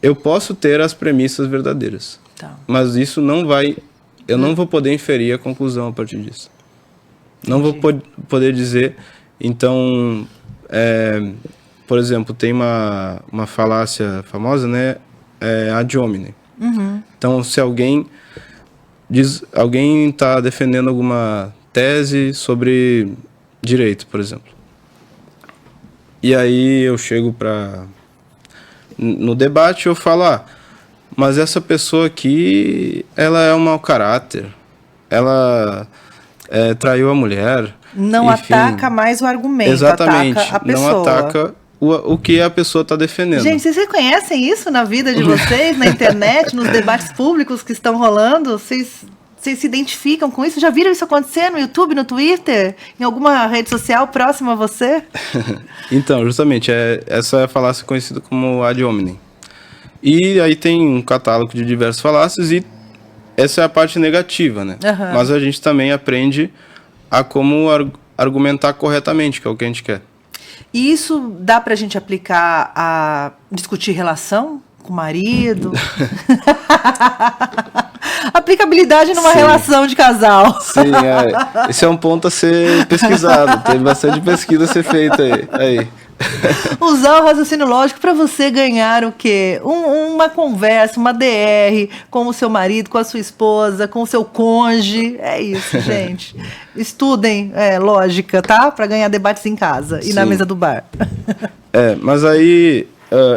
eu posso ter as premissas verdadeiras, tá, mas isso não vai... Eu não vou poder inferir a conclusão a partir disso. Entendi. Não vou poder dizer... Então, por exemplo, tem uma falácia famosa, né? Ad hominem. Então, se alguém está defendendo alguma tese sobre direito, por exemplo. E aí eu chego no debate e eu falo, mas essa pessoa aqui, ela é um mau caráter, ela traiu a mulher. Não, enfim, ataca mais o argumento, exatamente, ataca a pessoa. Não ataca o que a pessoa está defendendo. Gente, vocês reconhecem isso na vida de vocês, na internet, nos debates públicos que estão rolando? Vocês se identificam com isso? Já viram isso acontecer no YouTube, no Twitter? Em alguma rede social próxima a você? Então, justamente, essa é a falácia conhecida como ad hominem. E aí tem um catálogo de diversas falácias e essa é a parte negativa, né? Uhum. Mas a gente também aprende a como argumentar corretamente, que é o que a gente quer. E isso dá pra gente aplicar a discutir relação com o marido? Aplicabilidade numa relação de casal. Sim, esse é um ponto a ser pesquisado. Tem bastante pesquisa a ser feita aí. Usar o raciocínio lógico para você ganhar o quê? Uma conversa, uma DR com o seu marido, com a sua esposa, com o seu cônjuge. É isso, gente. Estudem lógica, tá? Para ganhar debates em casa e na mesa do bar. Mas aí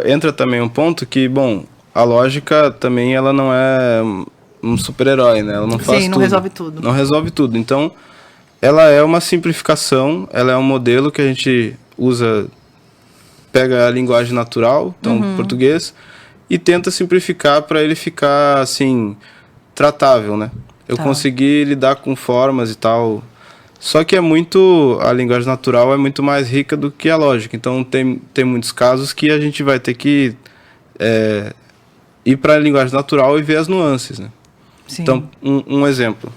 entra também um ponto que, bom, a lógica também ela não é um super-herói, né? Ela não faz tudo. Sim, não resolve tudo. Não resolve tudo. Então, ela é uma simplificação, ela é um modelo que a gente usa... Pega a linguagem natural, então português, e tenta simplificar para ele ficar, assim, tratável, né? Eu consegui lidar com formas e tal. Só que a linguagem natural é muito mais rica do que a lógica. Então tem muitos casos que a gente vai ter que ir para a linguagem natural e ver as nuances, né? Sim. Então, um exemplo.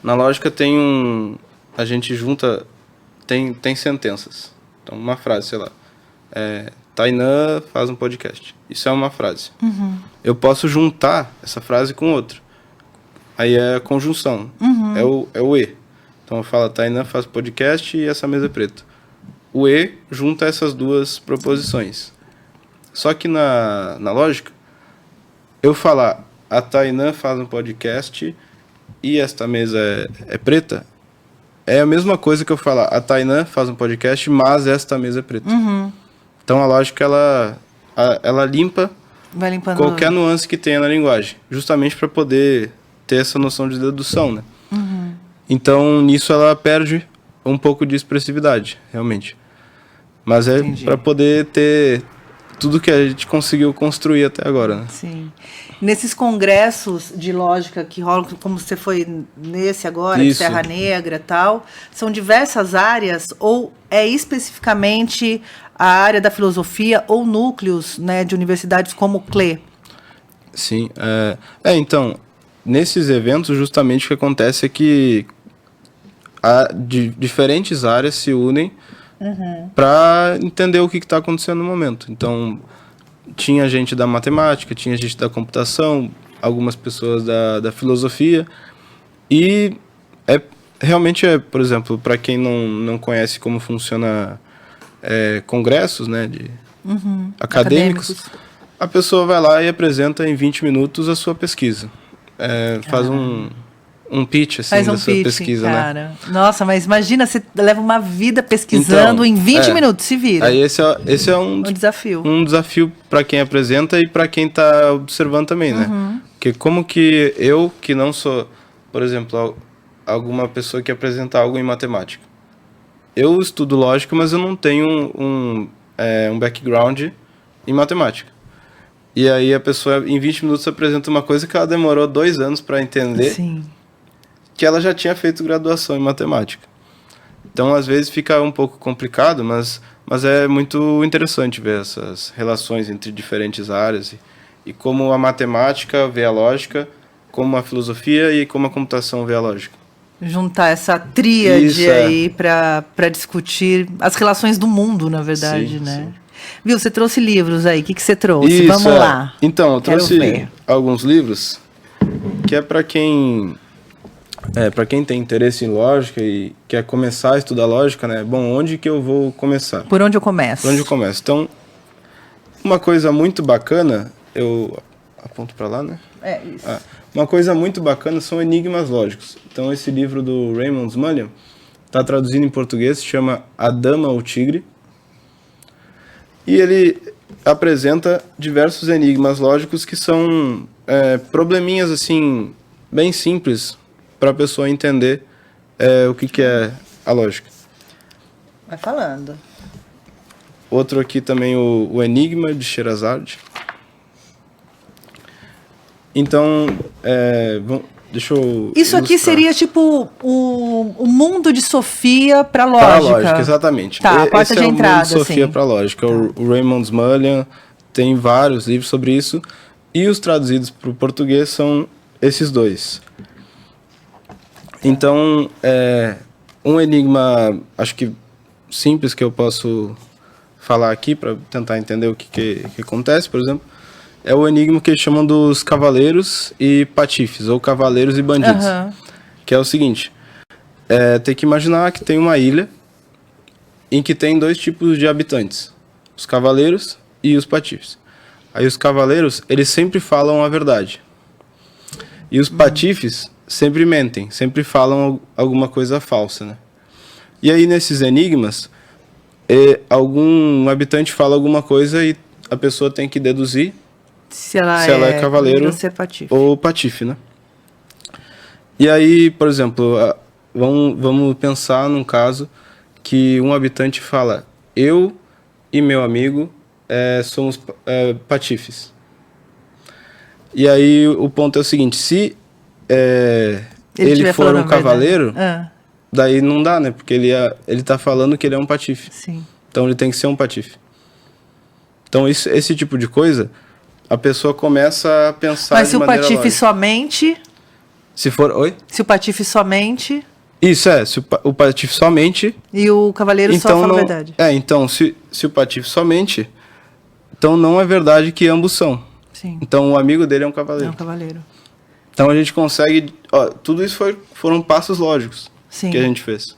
Na lógica a gente junta... Tem sentenças. Então, uma frase, sei lá, Tainã faz um podcast. Isso é uma frase. Eu posso juntar essa frase com outra. Aí é a conjunção. É o E. Então, eu falo, Tainã faz podcast e essa mesa é preta. O E junta essas duas proposições. Só que na lógica, eu falar, a Tainã faz um podcast e esta mesa é preta, é a mesma coisa que eu falar, a Tainã faz um podcast, mas esta mesa é preta. Então a lógica, ela limpa qualquer nuance que tenha na linguagem, justamente para poder ter essa noção de dedução, né? Então nisso ela perde um pouco de expressividade, realmente. Mas para poder ter tudo que a gente conseguiu construir até agora, né? Sim. Nesses congressos de lógica que rolam, como você foi nesse agora, de Serra Negra e tal, são diversas áreas ou é especificamente a área da filosofia ou núcleos, né, de universidades como o CLE? Sim. Então, nesses eventos, justamente o que acontece é que diferentes áreas se unem para entender o que está acontecendo no momento. Então, tinha gente da matemática, tinha gente da computação, algumas pessoas da filosofia, e realmente por exemplo, para quem não conhece como funciona congressos, né, de acadêmicos, a pessoa vai lá e apresenta em 20 minutos a sua pesquisa. Faz um pitch, assim, da sua pesquisa, cara, né? Nossa, mas imagina, você leva uma vida pesquisando, então, em 20 minutos, se vira. Aí esse é um desafio. Um desafio para quem apresenta e para quem está observando também, né? Porque como que eu, que não sou, por exemplo, alguma pessoa que apresenta algo em matemática. Eu estudo lógica, mas eu não tenho um background em matemática. E aí a pessoa, em 20 minutos, apresenta uma coisa que ela demorou 2 anos para entender. Sim. Que ela já tinha feito graduação em matemática. Então, às vezes, fica um pouco complicado, mas é muito interessante ver essas relações entre diferentes áreas e como a matemática vê a lógica, como a filosofia e como a computação vê a lógica. Juntar essa tríade aí para discutir as relações do mundo, na verdade, sim, né? Sim. Viu, você trouxe livros aí, o que você trouxe? Isso, vamos lá. Então, eu trouxe alguns livros que é para quem tem interesse em lógica e quer começar a estudar lógica, né? Bom, onde que eu vou começar? Por onde eu começo? Por onde eu começo. Então, uma coisa muito bacana, eu aponto para lá, né? Isso. Uma coisa muito bacana são enigmas lógicos. Então, esse livro do Raymond Mullen está traduzido em português, se chama A Dama ou o Tigre. E ele apresenta diversos enigmas lógicos que são probleminhas, assim, bem simples, para a pessoa entender o que é a lógica. Vai falando. Outro aqui também, o Enigma de Scheherazade. Então, deixa eu Isso ilustrar. Aqui seria tipo o mundo de Sofia para lógica. Para lógica, exatamente. Tá, a porta de entrada. Esse é o mundo de Sofia para lógica. O Raymond Mullen tem vários livros sobre isso. E os traduzidos para o português são esses dois. Então, um enigma, acho que simples, que eu posso falar aqui para tentar entender o que acontece, por exemplo, é o enigma que eles chamam dos cavaleiros e patifes, ou cavaleiros e bandidos. Que é o seguinte, tem que imaginar que tem uma ilha em que tem 2 tipos de habitantes, os cavaleiros e os patifes. Aí os cavaleiros, eles sempre falam a verdade. E os patifes sempre mentem, sempre falam alguma coisa falsa, né? E aí, nesses enigmas, algum habitante fala alguma coisa e a pessoa tem que deduzir se ela é cavaleiro ou patife, né? E aí, por exemplo, vamos pensar num caso que um habitante fala: eu e meu amigo somos patifes. E aí o ponto é o seguinte: se ele for um cavaleiro, daí não dá, né? Porque ele tá falando que ele é um patife. Sim. Então ele tem que ser um patife. Então esse tipo de coisa, a pessoa começa a pensar. Mas se o patife somente... Se for... Oi? Se o patife somente... Isso, se o patife somente... E o cavaleiro então só fala a verdade. Então, se o patife somente... Então não é verdade que ambos são. Sim. Então o amigo dele é um cavaleiro. É um cavaleiro. Então a gente consegue... tudo isso foram passos lógicos. Sim. Que a gente fez.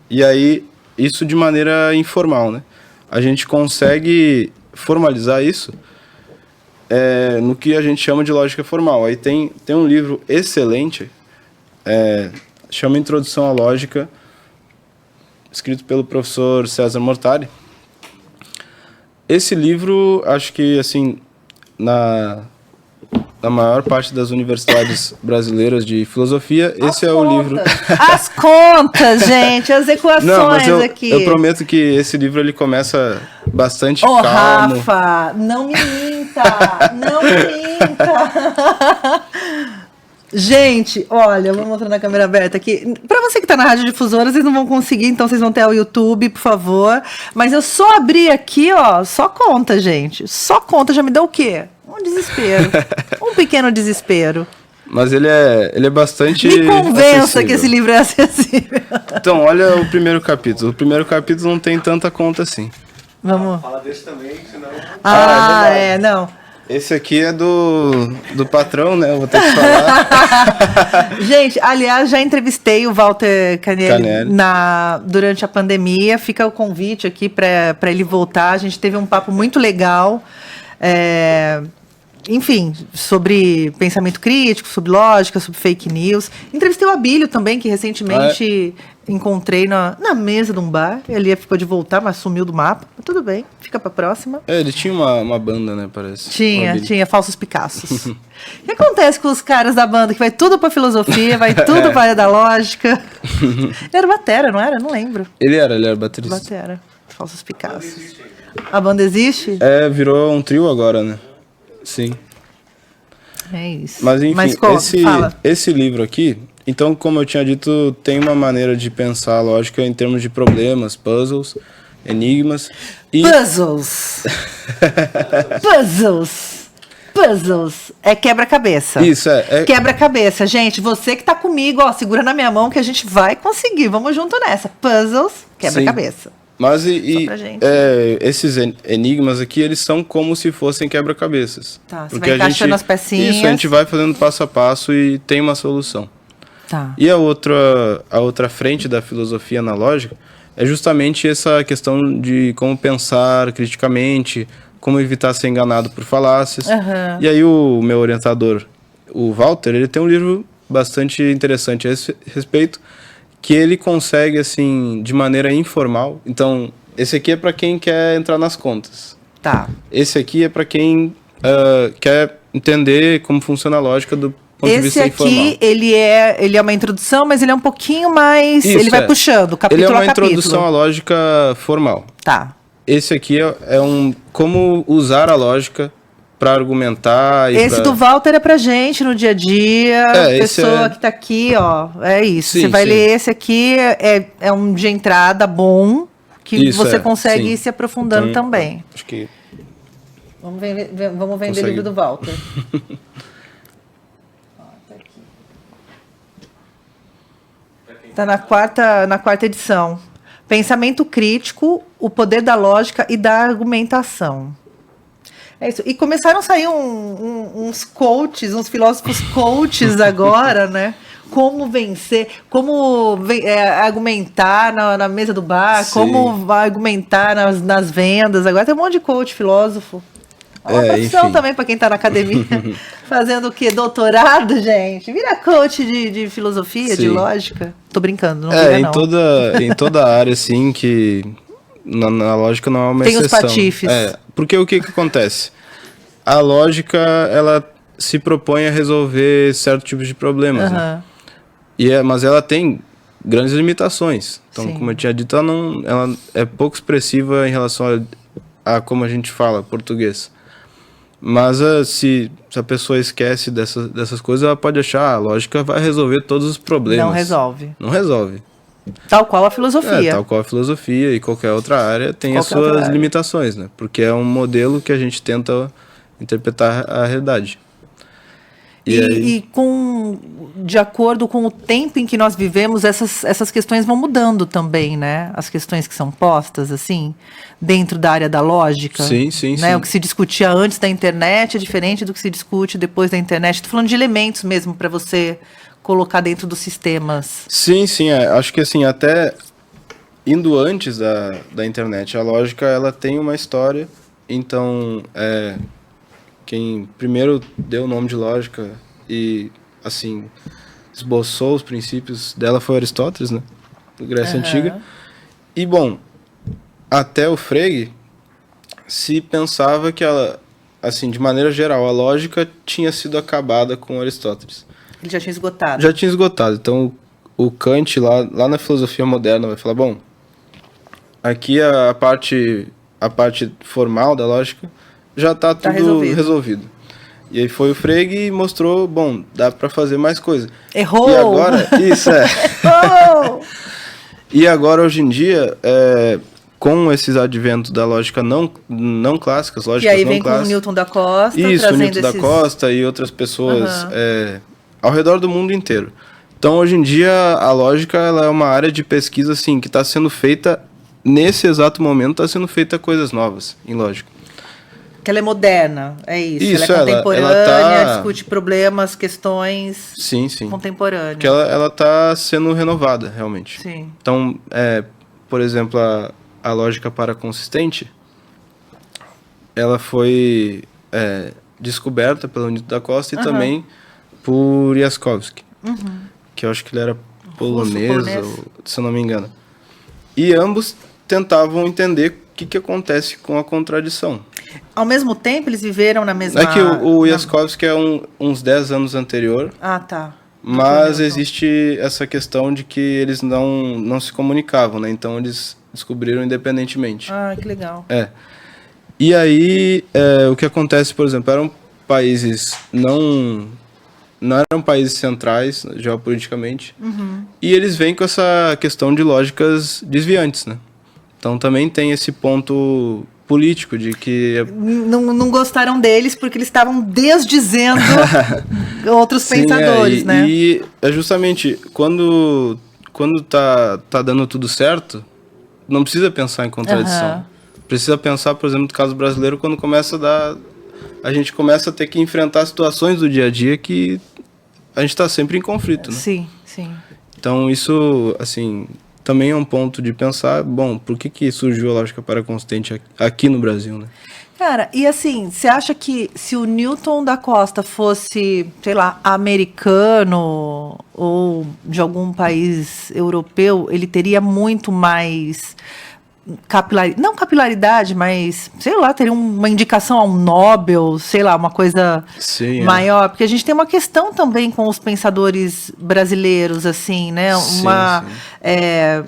E aí, isso de maneira informal, né? A gente consegue formalizar isso no que a gente chama de lógica formal. Aí tem um livro excelente, chama Introdução à Lógica, escrito pelo professor César Mortari. Esse livro, acho que, assim, na maior parte das universidades brasileiras de filosofia, esse é o livro... As contas, gente, as equações. Não, mas aqui. Eu prometo que esse livro ele começa bastante calmo. Rafa, não me minta, não me minta. Gente, olha, eu vou mostrar na câmera aberta aqui. Para você que tá na Rádio Difusora, vocês não vão conseguir, então vocês vão ter o YouTube, por favor. Mas eu só abri aqui, só conta, gente. Só conta, já me deu o quê? Um desespero. Um pequeno desespero. Mas ele é bastante Me convença acessível. que esse livro é acessível. Então, olha o primeiro capítulo. O primeiro capítulo não tem tanta conta assim. Vamos. Fala desse também, senão... Não. Esse aqui é do patrão, né? Eu vou ter que falar. Gente, aliás, já entrevistei o Walter Canelli durante a pandemia. Fica o convite aqui para ele voltar. A gente teve um papo muito legal. Enfim, sobre pensamento crítico, sobre lógica, sobre fake news. Entrevistei o Abílio também, que recentemente encontrei na mesa de um bar. Ele ficou de voltar, mas sumiu do mapa. Mas tudo bem, fica pra próxima. Ele tinha uma banda, né, parece. Tinha falsos Picassos. O que acontece com os caras da banda que vai tudo pra filosofia, vai tudo pra área da lógica? Ele era batera, não era? Não lembro. Ele era baterista. Batera, falsos Picassos. A banda existe? Virou um trio agora, né? Sim. É isso. Mas enfim, fala. esse livro aqui, então, como eu tinha dito, tem uma maneira de pensar a lógica em termos de problemas, puzzles, enigmas e... Puzzles. Puzzles. É quebra-cabeça. Isso, Quebra-cabeça. Gente, você que tá comigo, ó, segura na minha mão que a gente vai conseguir. Vamos junto nessa. Puzzles, quebra-cabeça. Mas esses enigmas aqui, eles são como se fossem quebra-cabeças. Tá, você vai encaixando as pecinhas. Isso, a gente vai fazendo passo a passo e tem uma solução. Tá. E a outra frente da filosofia analógica é justamente essa questão de como pensar criticamente, como evitar ser enganado por falácias. Uhum. E aí o meu orientador, o Walter, ele tem um livro bastante interessante a esse respeito, que ele consegue, assim, de maneira informal. Então, esse aqui é para quem quer entrar nas contas. Tá. Esse aqui é para quem quer entender como funciona a lógica do ponto de vista informal. Esse aqui, ele é uma introdução, mas ele é um pouquinho mais... Isso, ele vai puxando, capítulo a capítulo. Ele é uma introdução à lógica formal. Tá. Esse aqui é como usar a lógica para argumentar. Esse do Walter é pra gente no dia a dia. Pessoa que tá aqui, ó. É isso. Sim, você vai ler esse aqui, é um de entrada bom, que você consegue ir se aprofundando então, também. Acho que... Vamos vender o livro do Walter. Tá aqui. Tá na quarta edição. Pensamento crítico, o poder da lógica e da argumentação. É isso. E começaram a sair uns coaches, uns filósofos coaches agora, né? Como vencer, como argumentar na mesa do bar, como argumentar nas vendas. Agora tem um monte de coach filósofo. É uma profissão também para quem está na academia. Fazendo o quê? Doutorado, gente? Vira coach de filosofia, de lógica. Tô brincando, não vira não. Em toda a área, assim, que na lógica não é uma exceção. Tem os patifes. Porque o que acontece? A lógica, ela se propõe a resolver certos tipos de problemas, né? Mas ela tem grandes limitações. Então, como eu tinha dito, ela é pouco expressiva em relação a como a gente fala português. Mas se a pessoa esquece dessas coisas, ela pode achar a lógica vai resolver todos os problemas. Não resolve. Tal qual a filosofia. Tal qual a filosofia e qualquer outra área tem as suas limitações, né? Porque é um modelo que a gente tenta interpretar a realidade. De acordo com o tempo em que nós vivemos, essas questões vão mudando também, né? As questões que são postas, assim, dentro da área da lógica. Sim. O que se discutia antes da internet é diferente do que se discute depois da internet. Estou falando de elementos mesmo para você colocar dentro dos sistemas. Sim. Acho que, assim, até indo antes da internet, a lógica, ela tem uma história. Então, quem primeiro deu o nome de lógica e, assim, esboçou os princípios dela foi Aristóteles, né? Da Grécia Antiga. E, bom, até o Frege se pensava que ela, assim, de maneira geral, a lógica tinha sido acabada com Aristóteles. Ele já tinha esgotado. Já tinha esgotado. Então, o Kant, lá na filosofia moderna, vai falar, bom, aqui a parte formal da lógica já está tudo resolvido. E aí foi o Frege e mostrou, bom, dá para fazer mais coisa. Errou! E agora, Errou! E agora, hoje em dia, com esses adventos da lógica não clássica, lógicas não clássicas... E aí vem com o Newton da Costa, isso, o Newton da Costa e outras pessoas ao redor do mundo inteiro. Então, hoje em dia, a lógica ela é uma área de pesquisa assim, que está sendo feita, nesse exato momento, está sendo feita coisas novas em lógica. Que ela é moderna, é isso. Isso, ela é contemporânea, ela tá... discute problemas, questões sim. contemporâneas. Que ela está sendo renovada, realmente. Sim. Então, por exemplo, a lógica paraconsistente, ela foi descoberta pelo Newton da Costa e também por Jaskowski, que eu acho que ele era polonês, se eu não me engano. E ambos tentavam entender o que acontece com a contradição. Ao mesmo tempo, eles viveram na mesma... É que o Jaskowski é uns 10 anos anterior. Ah, tá. Mas existe essa questão de que eles não se comunicavam, né? Então eles descobriram independentemente. Ah, que legal. E aí, o que acontece, por exemplo, eram países não eram países centrais geopoliticamente, e eles vêm com essa questão de lógicas desviantes, né? Então também tem esse ponto político de que... Não gostaram deles porque eles estavam desdizendo outros pensadores, né? E é justamente quando tá dando tudo certo, não precisa pensar em contradição. Precisa pensar, por exemplo, no caso brasileiro, quando a gente começa a ter que enfrentar situações do dia a dia que a gente está sempre em conflito, né? Sim. Então isso, assim, também é um ponto de pensar, bom, por que surgiu a lógica paraconsistente aqui no Brasil, né? Cara, e assim, você acha que se o Newton da Costa fosse, sei lá, americano ou de algum país europeu, ele teria muito mais não capilaridade, mas, sei lá, teria uma indicação ao Nobel, sei lá, uma coisa maior, porque a gente tem uma questão também com os pensadores brasileiros, assim, né?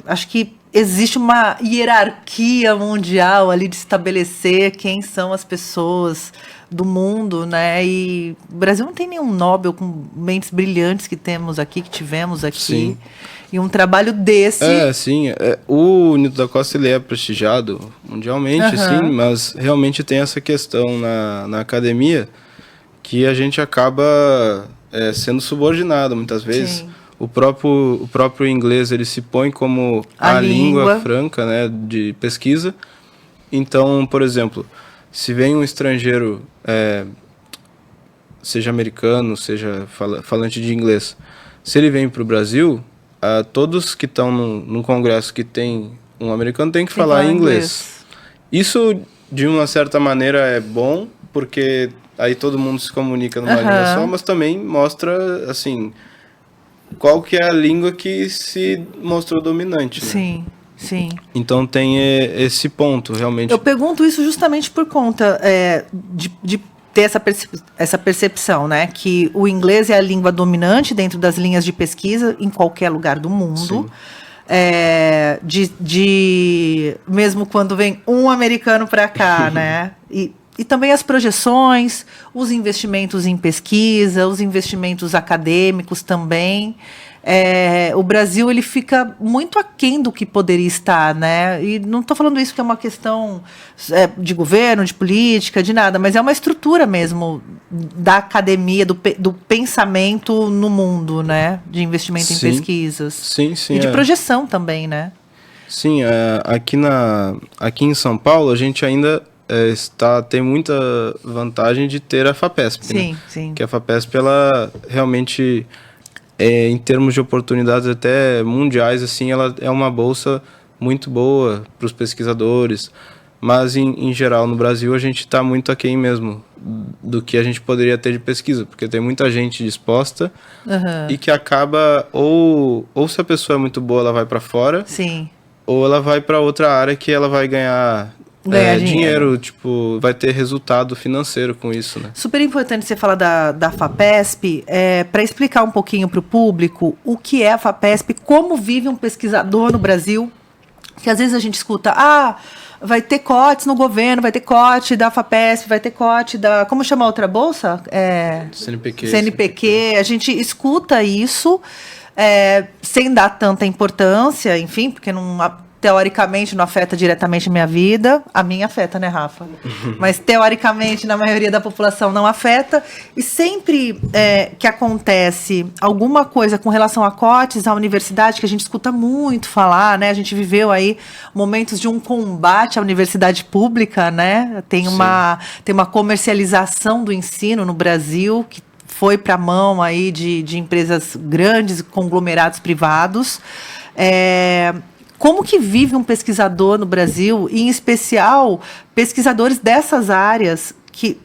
Acho que existe uma hierarquia mundial ali de estabelecer quem são as pessoas do mundo, né? E o Brasil não tem nenhum Nobel com mentes brilhantes que tivemos aqui. Sim. E um trabalho desse... O Newton da Costa, ele é prestigiado mundialmente, sim, mas realmente tem essa questão na academia que a gente acaba sendo subordinado muitas vezes. Sim. O próprio inglês, ele se põe como a língua franca, né, de pesquisa. Então, por exemplo, se vem um estrangeiro, seja americano, seja falante de inglês, se ele vem para o Brasil, todos que estão num congresso que tem um americano tem que falar inglês. Isso, de uma certa maneira, é bom, porque aí todo mundo se comunica numa língua só, mas também mostra, assim, qual que é a língua que se mostrou dominante, né? Sim. Então tem esse ponto, realmente. Eu pergunto isso justamente por conta de ter essa percepção, né? Que o inglês é a língua dominante dentro das linhas de pesquisa em qualquer lugar do mundo. Mesmo quando vem um americano para cá, né? E também as projeções, os investimentos em pesquisa, os investimentos acadêmicos também. O Brasil, ele fica muito aquém do que poderia estar, né? E não estou falando isso porque é uma questão de governo, de política, de nada, mas é uma estrutura mesmo da academia, do pensamento no mundo, né? De investimento em pesquisas. Sim. E de projeção também, né? Sim, aqui em São Paulo, a gente ainda tem muita vantagem de ter a FAPESP, né? Sim. Que a FAPESP, ela realmente... em termos de oportunidades até mundiais, assim, ela é uma bolsa muito boa para os pesquisadores, mas em geral no Brasil a gente está muito aquém mesmo do que a gente poderia ter de pesquisa, porque tem muita gente disposta e que acaba, ou se a pessoa é muito boa, ela vai para fora, ou ela vai para outra área que ela vai ganhar dinheiro, tipo, vai ter resultado financeiro com isso, né? Super importante você falar da FAPESP, para explicar um pouquinho para o público o que é a FAPESP, como vive um pesquisador no Brasil, que às vezes a gente escuta, vai ter cortes no governo, vai ter corte da FAPESP, vai ter corte da... Como chama a outra bolsa? CNPq. A gente escuta isso sem dar tanta importância, enfim, porque não... teoricamente não afeta diretamente a minha vida. A minha afeta, né, Rafa? Mas teoricamente, na maioria da população, não afeta. E sempre que acontece alguma coisa com relação a cotes à universidade, que a gente escuta muito falar, né? A gente viveu aí momentos de um combate à universidade pública, né? Tem uma comercialização do ensino no Brasil que foi para a mão aí de empresas grandes, conglomerados privados. Como que vive um pesquisador no Brasil, e em especial pesquisadores dessas áreas que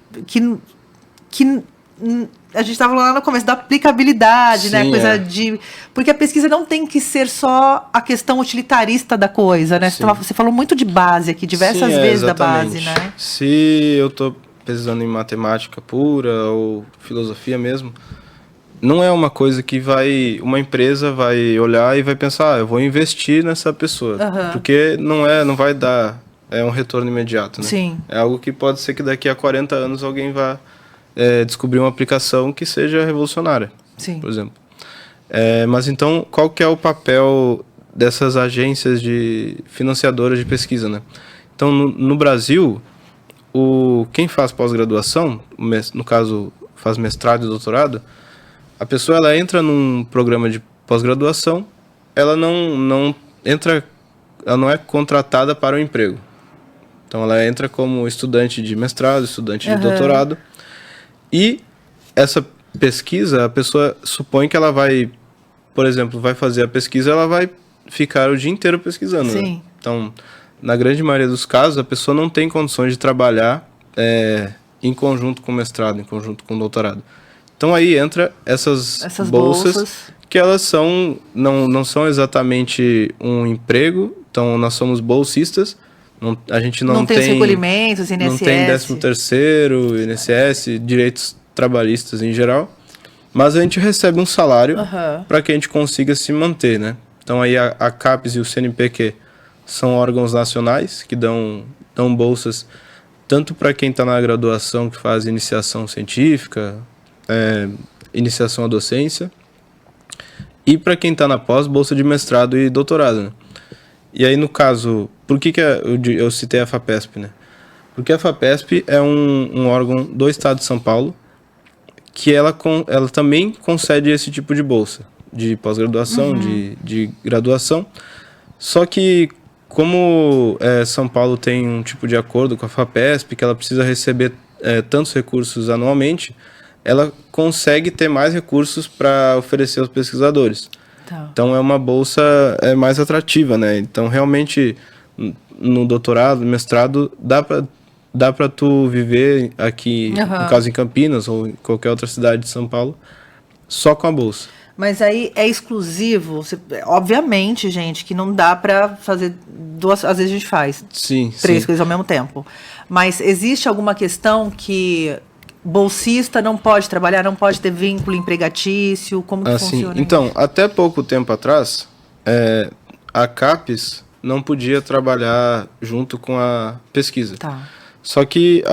a gente estava lá no começo da aplicabilidade, Sim, né? Porque a pesquisa não tem que ser só a questão utilitarista da coisa, né? Você falou muito de base aqui, diversas vezes exatamente. da base, né? Se eu estou pesquisando em matemática pura ou filosofia mesmo, não é uma coisa que uma empresa vai olhar e vai pensar, eu vou investir nessa pessoa. Porque não vai dar um retorno imediato, né? Sim. É algo que pode ser que daqui a 40 anos alguém vá descobrir uma aplicação que seja revolucionária, Sim. por exemplo. Mas então, qual que é o papel dessas agências financiadoras de pesquisa, né? Então, no Brasil, quem faz pós-graduação, no caso, faz mestrado e doutorado, a pessoa ela entra num programa de pós-graduação, ela não é contratada para o emprego. Então ela entra como estudante de mestrado, estudante de doutorado, e essa pesquisa, a pessoa supõe que ela vai, por exemplo, vai fazer a pesquisa, ela vai ficar o dia inteiro pesquisando. Sim. Né? Então, na grande maioria dos casos, a pessoa não tem condições de trabalhar em conjunto com o mestrado, em conjunto com o doutorado. Então aí entra essas bolsas que elas não são exatamente um emprego. Então nós somos bolsistas, a gente não tem os recolhimentos, INSS. Não tem 13º, INSS, direitos trabalhistas em geral, mas a gente recebe um salário para que a gente consiga se manter, né? Então aí a CAPES e o CNPq são órgãos nacionais que dão bolsas tanto para quem está na graduação, que faz iniciação científica, iniciação à docência, e para quem está na pós, bolsa de mestrado e doutorado, né? E aí, no caso, por que eu citei a FAPESP, né? Porque a FAPESP é um órgão do Estado de São Paulo que ela também concede esse tipo de bolsa, de pós-graduação, de graduação, só que como São Paulo tem um tipo de acordo com a FAPESP, que ela precisa receber tantos recursos anualmente, ela consegue ter mais recursos para oferecer aos pesquisadores. Tá. Então é uma bolsa mais atrativa, né? Então realmente no doutorado, no mestrado, dá para tu viver aqui, no caso em Campinas ou em qualquer outra cidade de São Paulo, só com a bolsa. Mas aí é exclusivo, obviamente, gente, que não dá para fazer duas, às vezes a gente faz três coisas ao mesmo tempo. Mas existe alguma questão que bolsista não pode trabalhar, não pode ter vínculo empregatício? Como que funciona? Então, até pouco tempo atrás, a CAPES não podia trabalhar junto com a pesquisa. Tá. Só que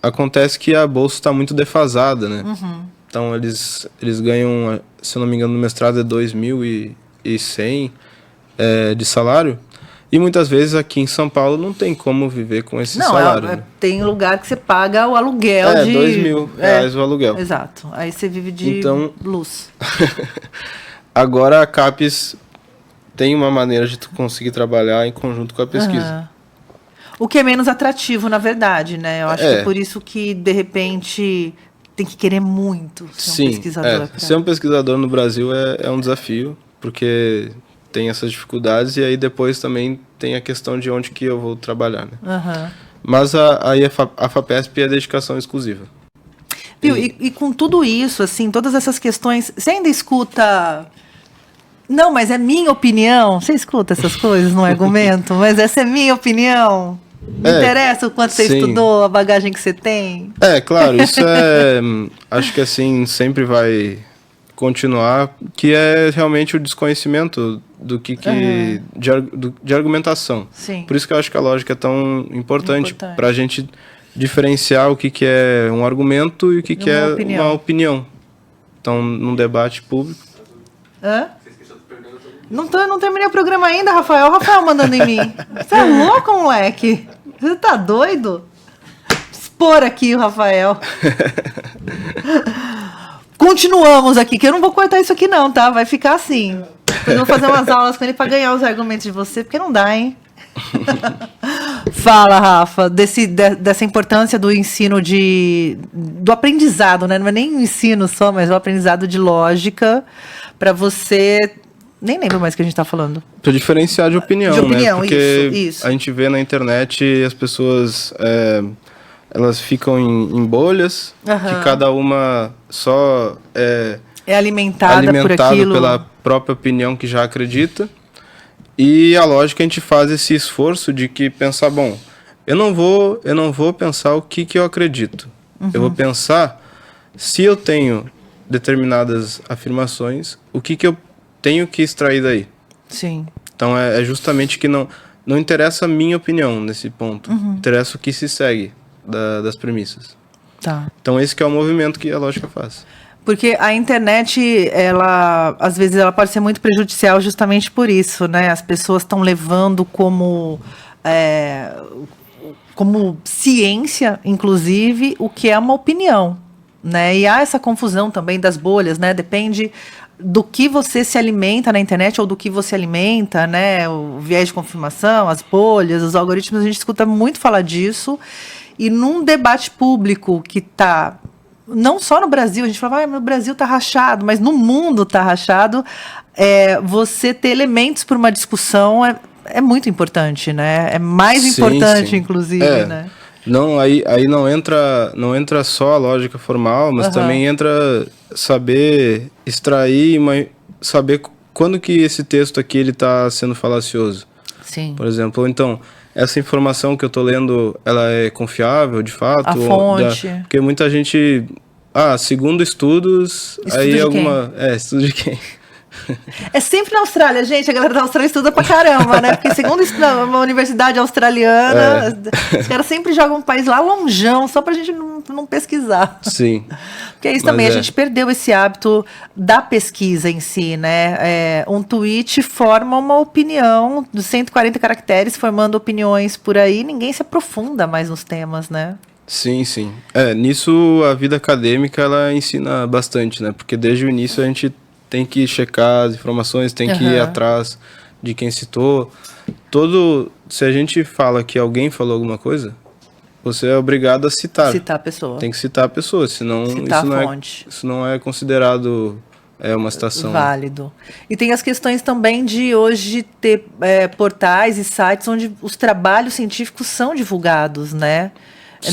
acontece que a bolsa está muito defasada, né? Então, eles ganham, se eu não me engano, no mestrado é 2.100 de salário. E muitas vezes aqui em São Paulo não tem como viver com esse salário. Né? Tem lugar que você paga o aluguel de... R$2.000 o aluguel. Exato. Aí você vive de luz. Agora a CAPES tem uma maneira de tu conseguir trabalhar em conjunto com a pesquisa. O que é menos atrativo, na verdade, né? Eu acho que é por isso que, de repente, tem que querer muito ser um pesquisador. Ser um pesquisador no Brasil é um desafio, porque tem essas dificuldades, e aí depois também tem a questão de onde que eu vou trabalhar, né? Mas aí a FAPESP é dedicação exclusiva. Viu? E com tudo isso, assim, todas essas questões, você ainda escuta... Não, mas é minha opinião. Você escuta essas coisas no argumento, mas essa é minha opinião. Não interessa o quanto você estudou, a bagagem que você tem. Claro, isso acho que assim, sempre vai continuar, que é realmente o desconhecimento de argumentação. Sim. Por isso que eu acho que a lógica é tão importante para a gente diferenciar o que é um argumento e o que é uma opinião. Então, num debate público... Não terminei o programa ainda, Rafael. O Rafael mandando em mim. Você é louco, moleque? Você tá doido? Expor aqui o Rafael. Continuamos aqui, que eu não vou cortar isso aqui não, tá? Vai ficar assim. Depois eu vou fazer umas aulas com ele pra ganhar os argumentos de você, porque não dá, hein? Fala, Rafa, dessa importância do ensino do aprendizado, né? Não é nem o ensino só, mas o aprendizado de lógica para você... Nem lembro mais o que a gente tá falando. Para diferenciar de opinião, né? Porque isso. A gente vê na internet as pessoas... elas ficam em bolhas, que cada uma só é alimentada por aquilo, pela própria opinião que já acredita. E a lógica, a gente faz esse esforço de que pensar, bom, eu não vou pensar o que eu acredito. Eu vou pensar se eu tenho determinadas afirmações, o que eu tenho que extrair daí. Sim. Então é justamente que não interessa a minha opinião nesse ponto. Interessa o que se segue das premissas. Tá. Então esse que é o movimento que a lógica faz. Porque a internet, às vezes, ela pode ser muito prejudicial justamente por isso, né? As pessoas estão levando como ciência, inclusive, o que é uma opinião, né? E há essa confusão também das bolhas, né? Depende do que você se alimenta na internet ou do que você alimenta, né? O viés de confirmação, as bolhas, os algoritmos, a gente escuta muito falar disso. E num debate público que está... Não só no Brasil, a gente fala, no Brasil está rachado, mas no mundo está rachado. Você ter elementos para uma discussão é muito importante, né? É mais importante, inclusive, né? Não, aí não entra só a lógica formal, mas também entra saber extrair, saber quando que esse texto aqui ele está sendo falacioso. Sim. Por exemplo, ou então... Essa informação que eu estou lendo, ela é confiável, de fato? A fonte. Porque muita gente... segundo estudos... Estudo aí de alguma... quem? Estudo de quem? É sempre na Austrália, gente. A galera da Austrália estuda pra caramba, né? Porque segundo uma universidade australiana, os caras sempre jogam um país lá longeão, só pra gente não pesquisar. Sim. Porque é isso também, a gente perdeu esse hábito da pesquisa em si, né? Um tweet forma uma opinião dos 140 caracteres, formando opiniões por aí, ninguém se aprofunda mais nos temas, né? Sim, sim. Nisso a vida acadêmica, ela ensina bastante, né? Porque desde o início a gente tem que checar as informações, tem que ir atrás de quem citou. Se a gente fala que alguém falou alguma coisa, você é obrigado a citar. Citar a pessoa. Tem que citar a pessoa, senão isso não é considerado uma citação. Válido. E tem as questões também de hoje ter portais e sites onde os trabalhos científicos são divulgados, né?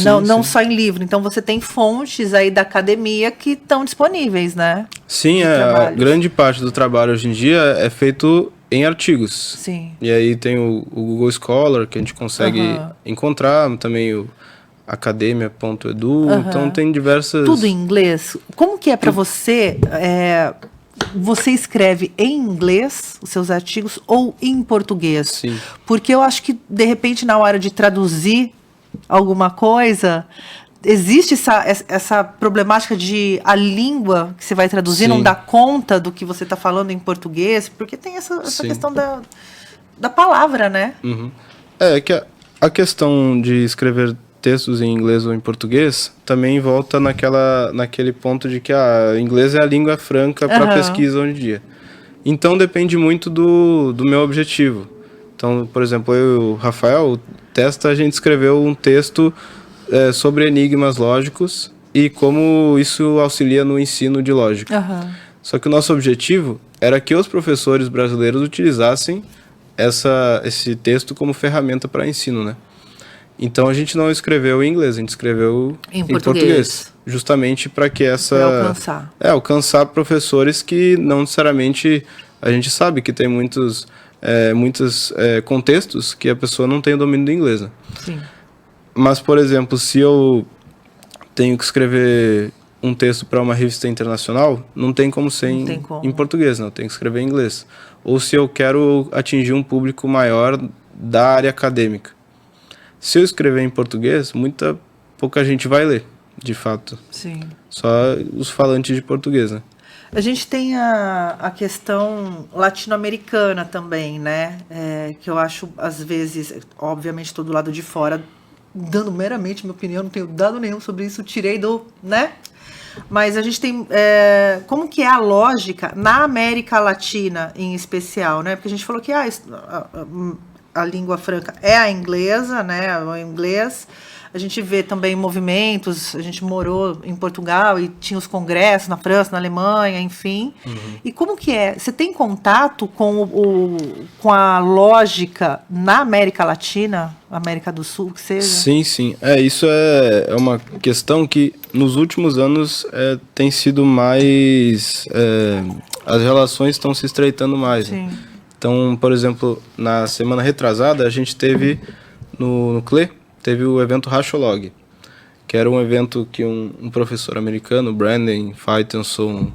Não só em livro. Então, você tem fontes aí da academia que estão disponíveis, né? Sim, a grande parte do trabalho hoje em dia é feito em artigos. Sim. E aí tem o Google Scholar, que a gente consegue encontrar, também o academia.edu, então tem diversas... Tudo em inglês? Como que é para você... Você escreve em inglês os seus artigos ou em português? Sim. Porque eu acho que, de repente, na hora de traduzir alguma coisa, existe essa problemática de a língua que você vai traduzir não dá conta do que você está falando em português, porque tem essa questão da palavra, né? Que a questão de escrever textos em inglês ou em português também volta naquele ponto de que inglês é a língua franca para pesquisa hoje em dia. Então depende muito do meu objetivo. Então, por exemplo, eu e o Rafael, a gente escreveu um texto sobre enigmas lógicos e como isso auxilia no ensino de lógica. Só que o nosso objetivo era que os professores brasileiros utilizassem esse texto como ferramenta para ensino, né? Então a gente não escreveu em inglês, a gente escreveu em português. Justamente para que alcançar professores que não necessariamente... A gente sabe que tem muitos contextos que a pessoa não tem o domínio do inglês, né? Sim. Mas, por exemplo, se eu tenho que escrever um texto para uma revista internacional, não tem como ser em português, não. Eu tenho que escrever em inglês. Ou se eu quero atingir um público maior da área acadêmica. Se eu escrever em português, pouca gente vai ler, de fato. Sim. Só os falantes de português, né? A gente tem a questão latino-americana também, né? Que eu acho, às vezes, obviamente, estou do lado de fora, dando meramente minha opinião, não tenho dado nenhum sobre isso, tirei do, né? Mas a gente tem, como que é a lógica na América Latina, em especial, né? Porque a gente falou que a língua franca é a inglesa, né? O inglês. A gente vê também movimentos, a gente morou em Portugal e tinha os congressos na França, na Alemanha, enfim. E como que é? Você tem contato com a lógica na América Latina, América do Sul, que seja? Sim, sim. Isso é uma questão que nos últimos anos tem sido mais... as relações estão se estreitando mais. Sim. Né? Então, por exemplo, na semana retrasada, a gente teve no CLE, teve o evento Hasholog, que era um evento que um professor americano, Brandon Faitenson,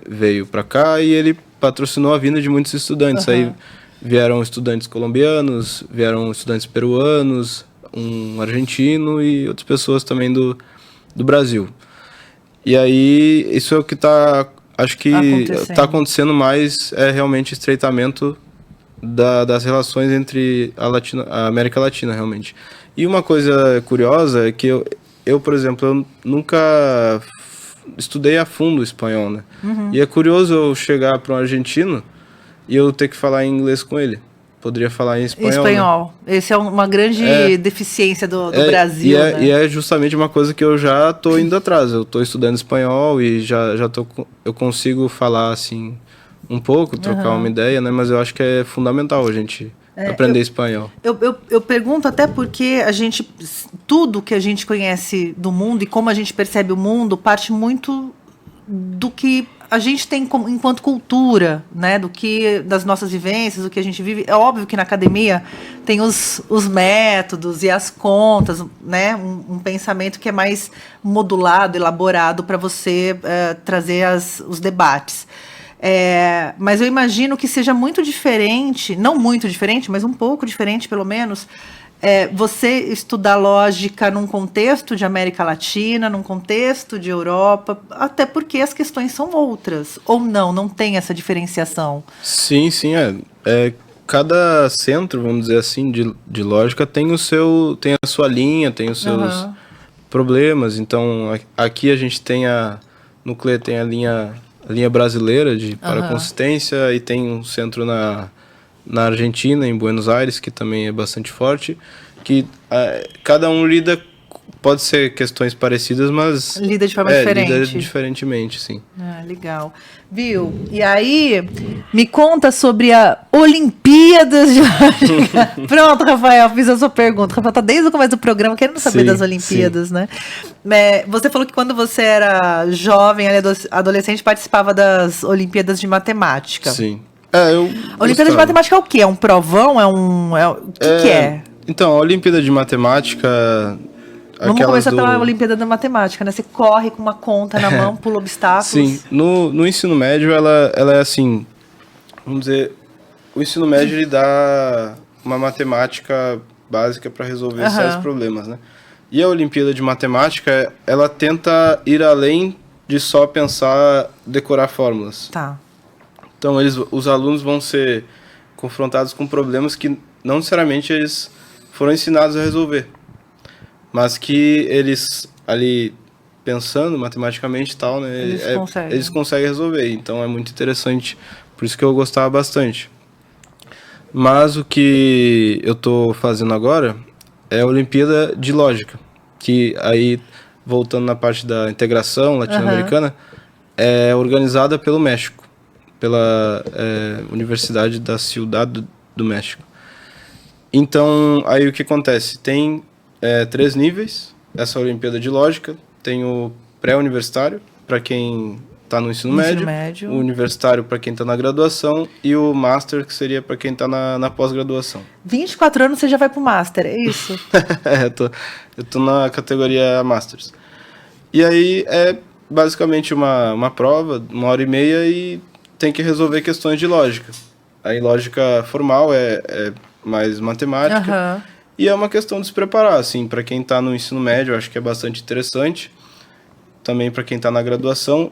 veio para cá e ele patrocinou a vinda de muitos estudantes. Aí vieram estudantes colombianos, vieram estudantes peruanos, um argentino e outras pessoas também do Brasil. E aí isso é o que acho que está acontecendo mais, realmente estreitamento das relações entre a América Latina, realmente. E uma coisa curiosa é que eu, por exemplo, eu nunca estudei a fundo o espanhol, né? E é curioso eu chegar para um argentino e eu ter que falar em inglês com ele. Poderia falar em espanhol. Né? Esse é uma grande deficiência do Brasil, né? E é justamente uma coisa que eu já estou indo atrás. Eu estou estudando espanhol e eu consigo falar assim um pouco, trocar uma ideia, né? Mas eu acho que é fundamental a gente aprender espanhol. Eu pergunto até porque tudo que a gente conhece do mundo e como a gente percebe o mundo parte muito do que a gente tem enquanto cultura, né? Das nossas vivências, do que a gente vive. É óbvio que na academia tem os métodos e as contas, né? Um pensamento que é mais modulado, elaborado para você trazer os debates. Mas eu imagino que seja muito diferente, não muito diferente, mas um pouco diferente, pelo menos, você estudar lógica num contexto de América Latina, num contexto de Europa, até porque as questões são outras. Ou não tem essa diferenciação? Sim, cada centro, vamos dizer assim, de lógica tem a sua linha, tem os seus problemas. Então, aqui a gente no CLE tem a linha brasileira de paraconsistência e tem um centro na Argentina, em Buenos Aires, que também é bastante forte, que cada um pode ser questões parecidas, mas lida de forma diferente. Lida diferentemente, sim. Legal. Viu? E aí, me conta sobre a Olimpíadas de Lógica. Pronto, Rafael, fiz a sua pergunta. Rafael tá desde o começo do programa querendo saber das Olimpíadas, né? Você falou que quando você era jovem, adolescente, participava das Olimpíadas de Matemática. Sim. A Olimpíada de Matemática é o quê? É um provão? O que é? Então, a Olimpíada de Matemática... Vamos começar pela Olimpíada da Matemática, né? Você corre com uma conta na mão, pula obstáculos. Sim, no ensino médio ela é assim, vamos dizer, o ensino médio ele dá uma matemática básica para resolver certos problemas, né? E a Olimpíada de Matemática, ela tenta ir além de só pensar, decorar fórmulas. Tá. Então os alunos vão ser confrontados com problemas que não necessariamente eles foram ensinados a resolver, mas que eles ali pensando matematicamente e tal, né, eles conseguem resolver. Então é muito interessante, por isso que eu gostava bastante. Mas o que eu estou fazendo agora é a Olimpíada de Lógica, que aí, voltando na parte da integração latino-americana, é organizada pelo México, pela Universidade da Ciudad do México. Então, aí o que acontece? Tem 3 níveis, essa Olimpíada de Lógica. Tem o pré-universitário, para quem está no ensino médio, o universitário para quem está na graduação e o master, que seria para quem está na pós-graduação. 24 anos você já vai para o master, é isso? Eu tô na categoria Masters. E aí é basicamente uma prova, 1h30, e tem que resolver questões de lógica. Aí lógica formal é mais matemática. E é uma questão de se preparar, assim, para quem está no ensino médio, eu acho que é bastante interessante. Também para quem está na graduação.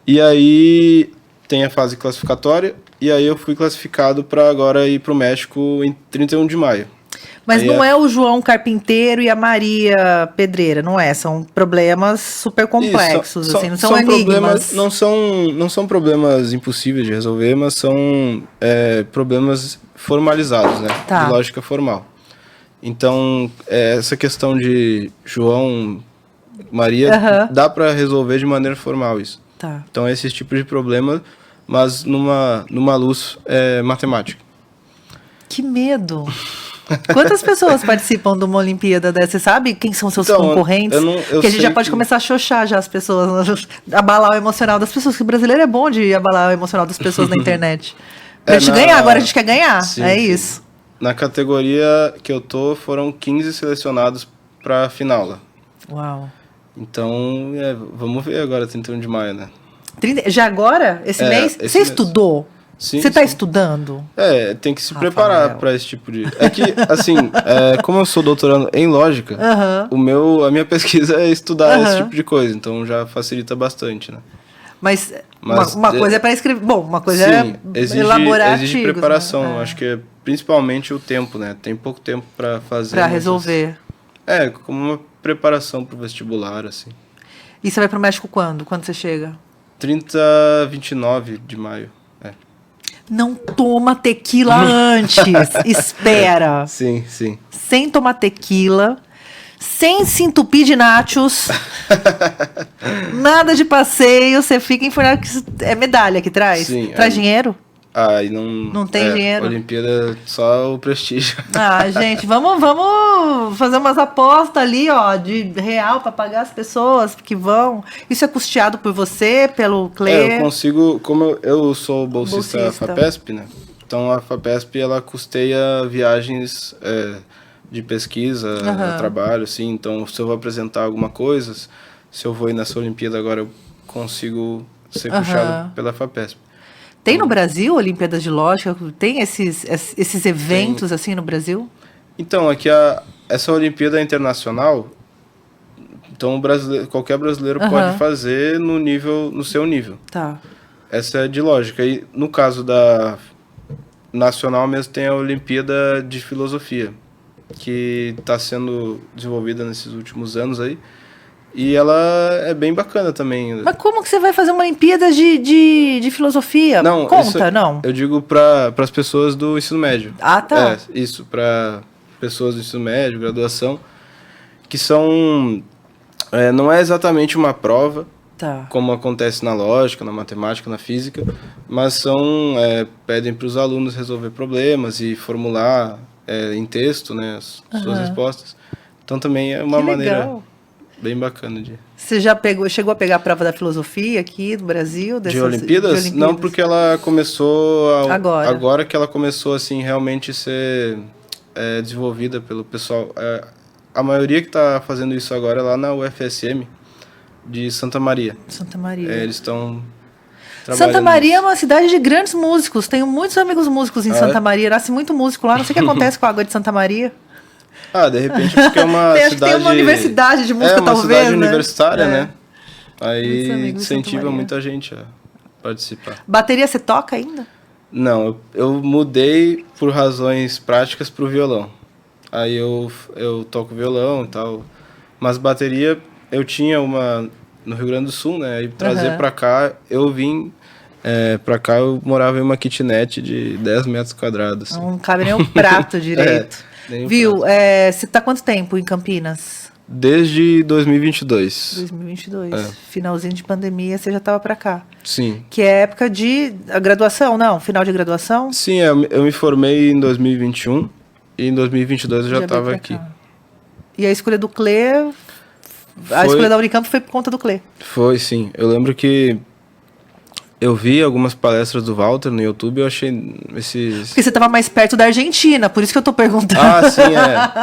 E aí tem a fase classificatória, e aí eu fui classificado para agora ir para o México em 31 de maio. Mas Aí não é o João Carpinteiro e a Maria Pedreira, não é? São problemas super complexos, Isso, assim, não são problemas, enigmas. não são problemas impossíveis de resolver, mas são problemas formalizados, né? Tá. De lógica formal. Então, essa questão de João, Maria, Aham. dá para resolver de maneira formal isso. Tá. Então, esse tipo de problema, mas numa luz matemática. Que medo. Quantas pessoas participam de uma Olimpíada dessa? Você sabe quem são seus Então, concorrentes? eu Que a gente já sei pode que- começar a xoxar já as pessoas, abalar o emocional das pessoas, que o brasileiro é bom de abalar o emocional das pessoas na internet. Pra gente ganhar, agora a gente quer ganhar. Sim, É sim. isso. Na categoria que eu tô, foram 15 selecionados para final lá. Uau. Então, vamos ver agora, 31 de maio, né? Já agora, esse mês? esse Você mês. estudou? Sim, Você tá sim. estudando? Tem que se Rafael. preparar para esse tipo de... É que, assim, como eu sou doutorando em lógica, Aham. a minha pesquisa é estudar esse Aham. tipo de coisa, então já facilita bastante, né? Mas Mas, uma coisa é para escrever. Bom, uma coisa Sim, é elaborar exige artigos, preparação, né? acho que é principalmente o tempo, né? Tem pouco tempo para fazer. Para mas- resolver. como uma preparação para o vestibular, assim. E você vai pro México quando? Quando você chega? 29 de maio. Não toma tequila antes. Espera. Sim, sim. Sem tomar tequila. Sem se entupir de nachos. Nada de passeio. Você fica informado que é medalha que traz. Sim, Traz aí- dinheiro? E não... Não tem dinheiro? Olimpíada, só o prestígio. Ah, gente, vamos fazer umas apostas ali, ó, de real para pagar as pessoas que vão. Isso é custeado por você, pelo CLE? Eu consigo, como eu sou bolsista da Bolsista. FAPESP, né? Então a FAPESP, ela custeia viagens de pesquisa, Aham. trabalho, assim. Então, se eu vou apresentar alguma coisa, se eu vou ir nessa Olimpíada agora, eu consigo ser Aham. puxado pela FAPESP. Tem no Brasil Olimpíadas de Lógica? Tem esses eventos assim no Brasil? Então, aqui essa Olimpíada internacional, então qualquer brasileiro Aham. pode fazer no seu nível. Tá. Essa é de lógica. E no caso da nacional mesmo, tem a Olimpíada de Filosofia, que está sendo desenvolvida nesses últimos anos aí. E ela é bem bacana também. Mas como que você vai fazer uma Olimpíada de filosofia? Não, Conta, isso- não? Eu digo para as pessoas do ensino médio. Ah, tá. Isso, para pessoas do ensino médio, graduação, que são... não é exatamente uma prova, Tá. como acontece na lógica, na matemática, na física, mas pedem para os alunos resolver problemas e formular em texto, né, as suas respostas. Então também é uma Que maneira legal. bem bacana de... Você chegou a pegar a prova da filosofia aqui no Brasil? De Olimpíadas? Não, porque ela começou... Agora que ela começou, assim, realmente ser desenvolvida pelo pessoal. A maioria que está fazendo isso agora é lá na UFSM, de Santa Maria. Santa Maria. Eles estão Santa trabalhando Maria é nisso. uma cidade de grandes músicos. Tenho muitos amigos músicos em Santa Maria. Nasce muito músico lá. Não sei o que acontece com a água de Santa Maria. De repente, porque é uma Acho que cidade... tem uma universidade de música, é uma talvez, cidade né? universitária, né? Muitos Aí amigos de Santa incentiva Maria. muita gente a participar. Bateria você toca ainda? Não, eu mudei por razões práticas pro violão. Aí eu toco violão e tal. Mas bateria, eu tinha uma no Rio Grande do Sul, né? Aí trazer Aham. pra cá, eu vim... pra cá eu morava em uma kitnet de 10 metros quadrados. assim. Não cabe nem um prato direito. nem um Viu? Você tá quanto tempo em Campinas? Desde 2022. 2022. É. Finalzinho de pandemia, você já tava pra cá. Sim. Que é época de a graduação, não? Final de graduação? Sim, eu me formei em 2021 e em 2022 eu já veio estava pra aqui. cá. E a escolha do CLE... A Foi- escolha da Unicamp foi por conta do CLE. Foi, sim. Eu lembro que eu vi algumas palestras do Walter no YouTube e eu achei esses... Porque você tava mais perto da Argentina, por isso que eu tô perguntando. Ah, sim,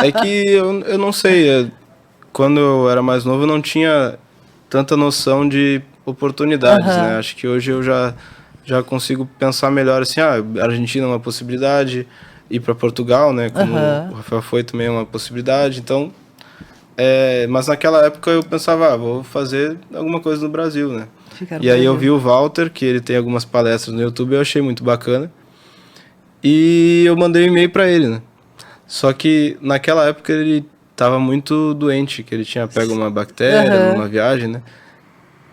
é que eu não sei, quando eu era mais novo eu não tinha tanta noção de oportunidades, Aham. né? Acho que hoje eu já consigo pensar melhor assim, a Argentina é uma possibilidade, ir para Portugal, né? Como Aham. o Rafael foi também é uma possibilidade, então... mas naquela época eu pensava, vou fazer alguma coisa no Brasil, né? Ficaram E aí eu por vi o Walter, que ele tem algumas palestras no YouTube, eu achei muito bacana. E eu mandei um e-mail para ele, né? Só que naquela época ele estava muito doente, que ele tinha pego uma bactéria numa viagem, né?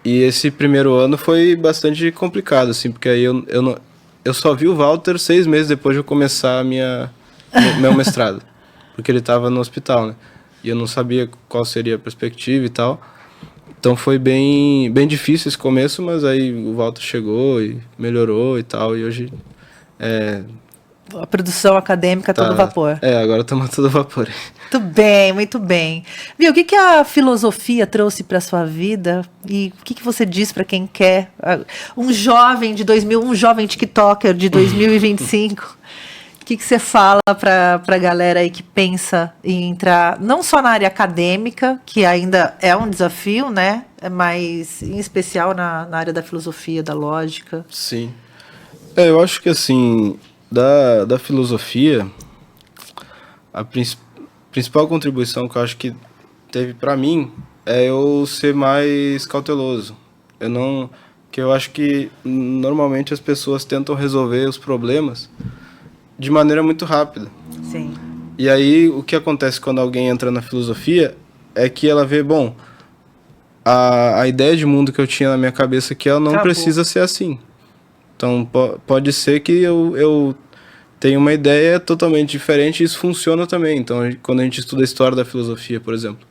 E esse primeiro ano foi bastante complicado, assim, porque aí eu só vi o Walter 6 meses depois de eu começar meu mestrado, porque ele estava no hospital, né? E eu não sabia qual seria a perspectiva e tal. Então foi bem difícil esse começo, mas aí o Walter chegou e melhorou e tal, e hoje A produção acadêmica tá, todo vapor. agora estamos a todo vapor. Muito bem, muito bem. Viu, o que a filosofia trouxe para sua vida e o que você diz para quem quer? Um jovem de 2000, um jovem TikToker de 2025, o que você fala para a galera aí que pensa em entrar não só na área acadêmica, que ainda é um desafio, né? Mas em especial na área da filosofia, da lógica. Sim. Eu acho que assim, da filosofia, a principal contribuição que eu acho que teve para mim é eu ser mais cauteloso. Que eu acho que normalmente as pessoas tentam resolver os problemas de maneira muito rápida. Sim. E aí o que acontece quando alguém entra na filosofia é que ela vê, bom, a ideia de mundo que eu tinha na minha cabeça que ela não Acabou. precisa ser assim. Então pode ser que eu tenha uma ideia totalmente diferente e isso funciona também. Então quando a gente estuda a história da filosofia, por exemplo,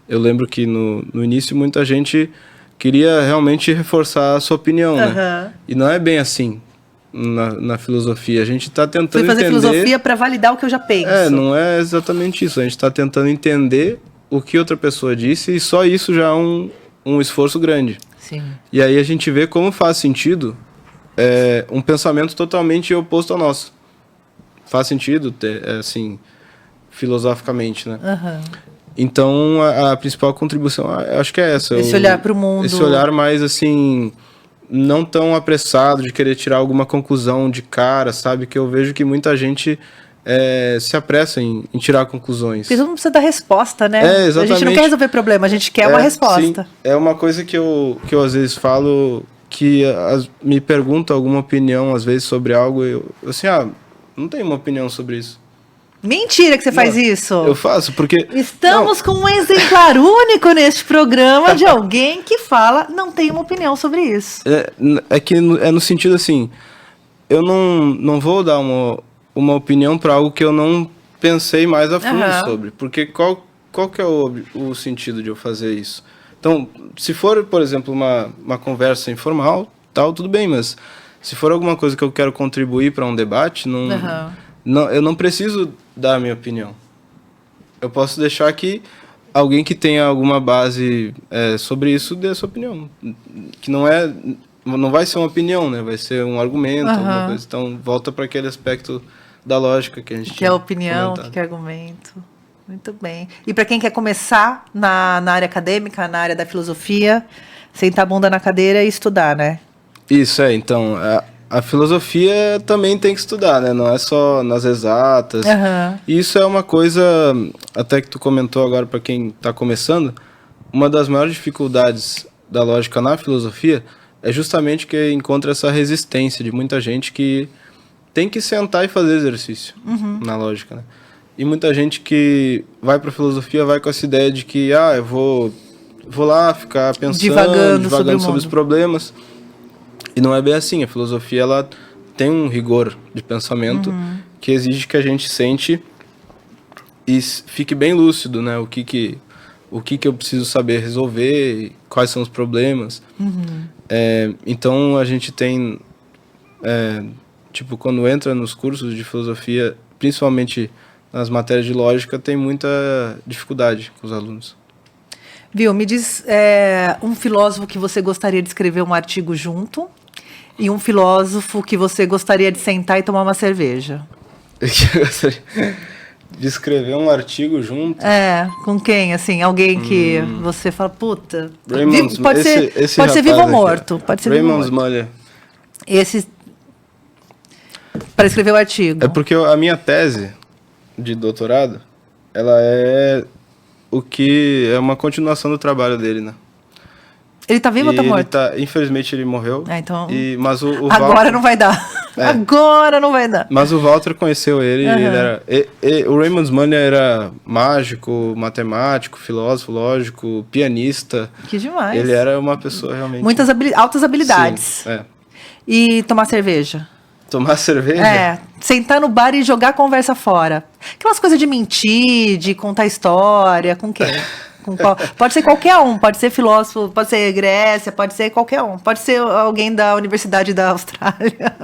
eu lembro que no início muita gente queria realmente reforçar a sua opinião, né? E não é bem assim na filosofia. A gente está tentando Fui fazer entender... filosofia para validar o que eu já penso. não é exatamente isso. A gente está tentando entender o que outra pessoa disse e só isso já é um esforço grande. Sim. E aí a gente vê como faz sentido um pensamento totalmente oposto ao nosso. Faz sentido, assim, filosoficamente, né? Então, a principal contribuição, acho que é essa. Esse olhar para o mundo. Esse olhar mais, assim, não tão apressado de querer tirar alguma conclusão de cara, sabe? Que eu vejo que muita gente se apressa em tirar conclusões. Porque todo mundo precisa dar resposta, né? Exatamente. A gente não quer resolver problema, a gente quer uma resposta. Sim. É uma coisa que eu às vezes falo, que me perguntam alguma opinião, às vezes, sobre algo, eu assim, não tenho uma opinião sobre isso. Mentira que você faz isso. Eu faço, porque... Estamos com um exemplar único neste programa de alguém que fala, não tem uma opinião sobre isso. É que é no sentido assim, eu não vou dar uma opinião para algo que eu não pensei mais a fundo sobre. Porque qual que é o sentido de eu fazer isso? Então, se for, por exemplo, uma conversa informal, tal, tudo bem, mas se for alguma coisa que eu quero contribuir para um debate, eu não preciso dar a minha opinião. Eu posso deixar que alguém que tenha alguma base sobre isso dê a sua opinião. Que não vai ser uma opinião, né? Vai ser um argumento, alguma coisa. Então, volta para aquele aspecto da lógica que a gente que é opinião, que é argumento. Muito bem. E para quem quer começar na área acadêmica, na área da filosofia, sentar a bunda na cadeira e estudar, né? Isso, então... A filosofia também tem que estudar, né? Não é só nas exatas. E isso é uma coisa, até que tu comentou agora para quem está começando, uma das maiores dificuldades da lógica na filosofia é justamente que encontra essa resistência de muita gente que tem que sentar e fazer exercício na lógica, né? E muita gente que vai para a filosofia vai com essa ideia de que eu vou lá ficar pensando, divagando sobre os problemas. E não é bem assim. A filosofia ela tem um rigor de pensamento que exige que a gente sente e fique bem lúcido, né? O que eu preciso saber resolver, quais são os problemas. Então a gente tem, quando entra nos cursos de filosofia, principalmente nas matérias de lógica, tem muita dificuldade com os alunos. Viu, me diz um filósofo que você gostaria de escrever um artigo junto e um filósofo que você gostaria de sentar e tomar uma cerveja. Eu gostaria de escrever um artigo junto? Com quem? Assim, alguém que você fala, puta... Pode ser vivo ou morto. Pode ser Raymond Smuller. Esse... Para escrever o artigo. É porque a minha tese de doutorado, ela é uma continuação do trabalho dele, né? Ele tá vivo ou tá morto? Infelizmente ele morreu. Então... Mas o Agora Walter, não vai dar. Agora não vai dar. Mas o Walter conheceu ele. O Raymond Mania era mágico, matemático, filósofo, lógico, pianista. Que demais. Ele era uma pessoa realmente... Muitas altas habilidades. Sim, E tomar cerveja? Tomar cerveja? Sentar no bar e jogar a conversa fora. Aquelas coisas de mentir, de contar história, com quem? Pode ser qualquer um, pode ser filósofo, pode ser Grécia, pode ser qualquer um. Pode ser alguém da Universidade da Austrália.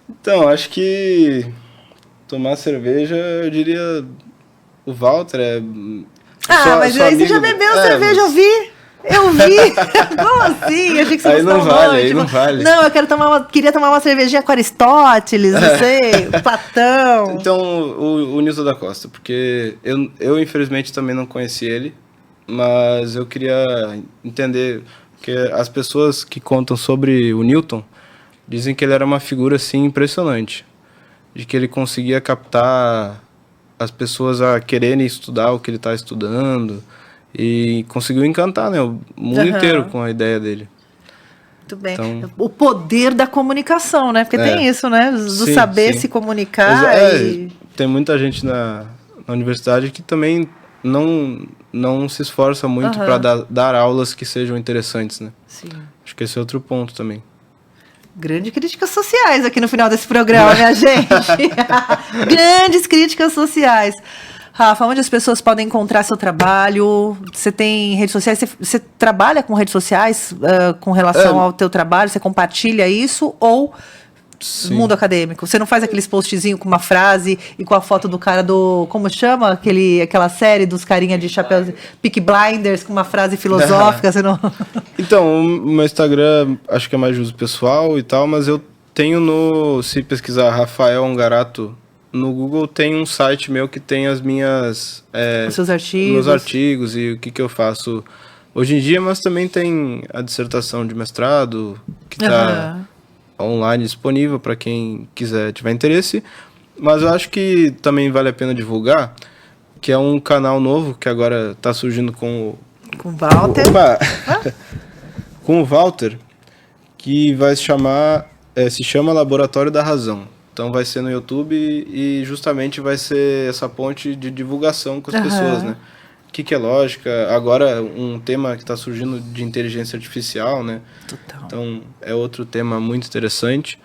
Então, acho que tomar cerveja, eu diria, o Walter mas aí você já bebeu cerveja, eu vi. Como assim? Achei que você aí não vale, aí não vale. Não, eu queria tomar uma cervejinha com Aristóteles, não sei, Platão. Então, o Nilson da Costa, porque eu infelizmente também não conheci ele, mas eu queria entender, porque as pessoas que contam sobre o Newton dizem que ele era uma figura assim impressionante, de que ele conseguia captar as pessoas a quererem estudar o que ele está estudando, e conseguiu encantar, né, o mundo inteiro com a ideia dele. Muito bem. Então, o poder da comunicação, né? Porque tem isso, né? Do saber se comunicar. Tem muita gente na universidade que também não se esforça muito para dar aulas que sejam interessantes, né? Sim. Acho que esse é outro ponto também. Grandes críticas sociais aqui no final desse programa, minha gente. Grandes críticas sociais. Rafa, onde as pessoas podem encontrar seu trabalho? Você tem redes sociais? Você trabalha com redes sociais com relação ao teu trabalho? Você compartilha isso? Ou mundo acadêmico? Você não faz aqueles postzinhos com uma frase e com a foto do cara do... Como chama? Aquela série dos carinha de chapéu... Peaky Blinders, com uma frase filosófica? Você não... Então, o meu Instagram acho que é mais de uso pessoal e tal, mas eu tenho se pesquisar Rafael Ongarato no Google, tem um site meu que tem as minhas... os seus artigos. Meus artigos e o que eu faço hoje em dia, mas também tem a dissertação de mestrado, que está online disponível para quem tiver interesse. Mas eu acho que também vale a pena divulgar, que é um canal novo que agora está surgindo com o Walter. Com o Walter, que vai se chama Laboratório da Razão. Então vai ser no YouTube e justamente vai ser essa ponte de divulgação com as pessoas, né? O que é lógica? Agora um tema que está surgindo de inteligência artificial, né? Total. Então é outro tema muito interessante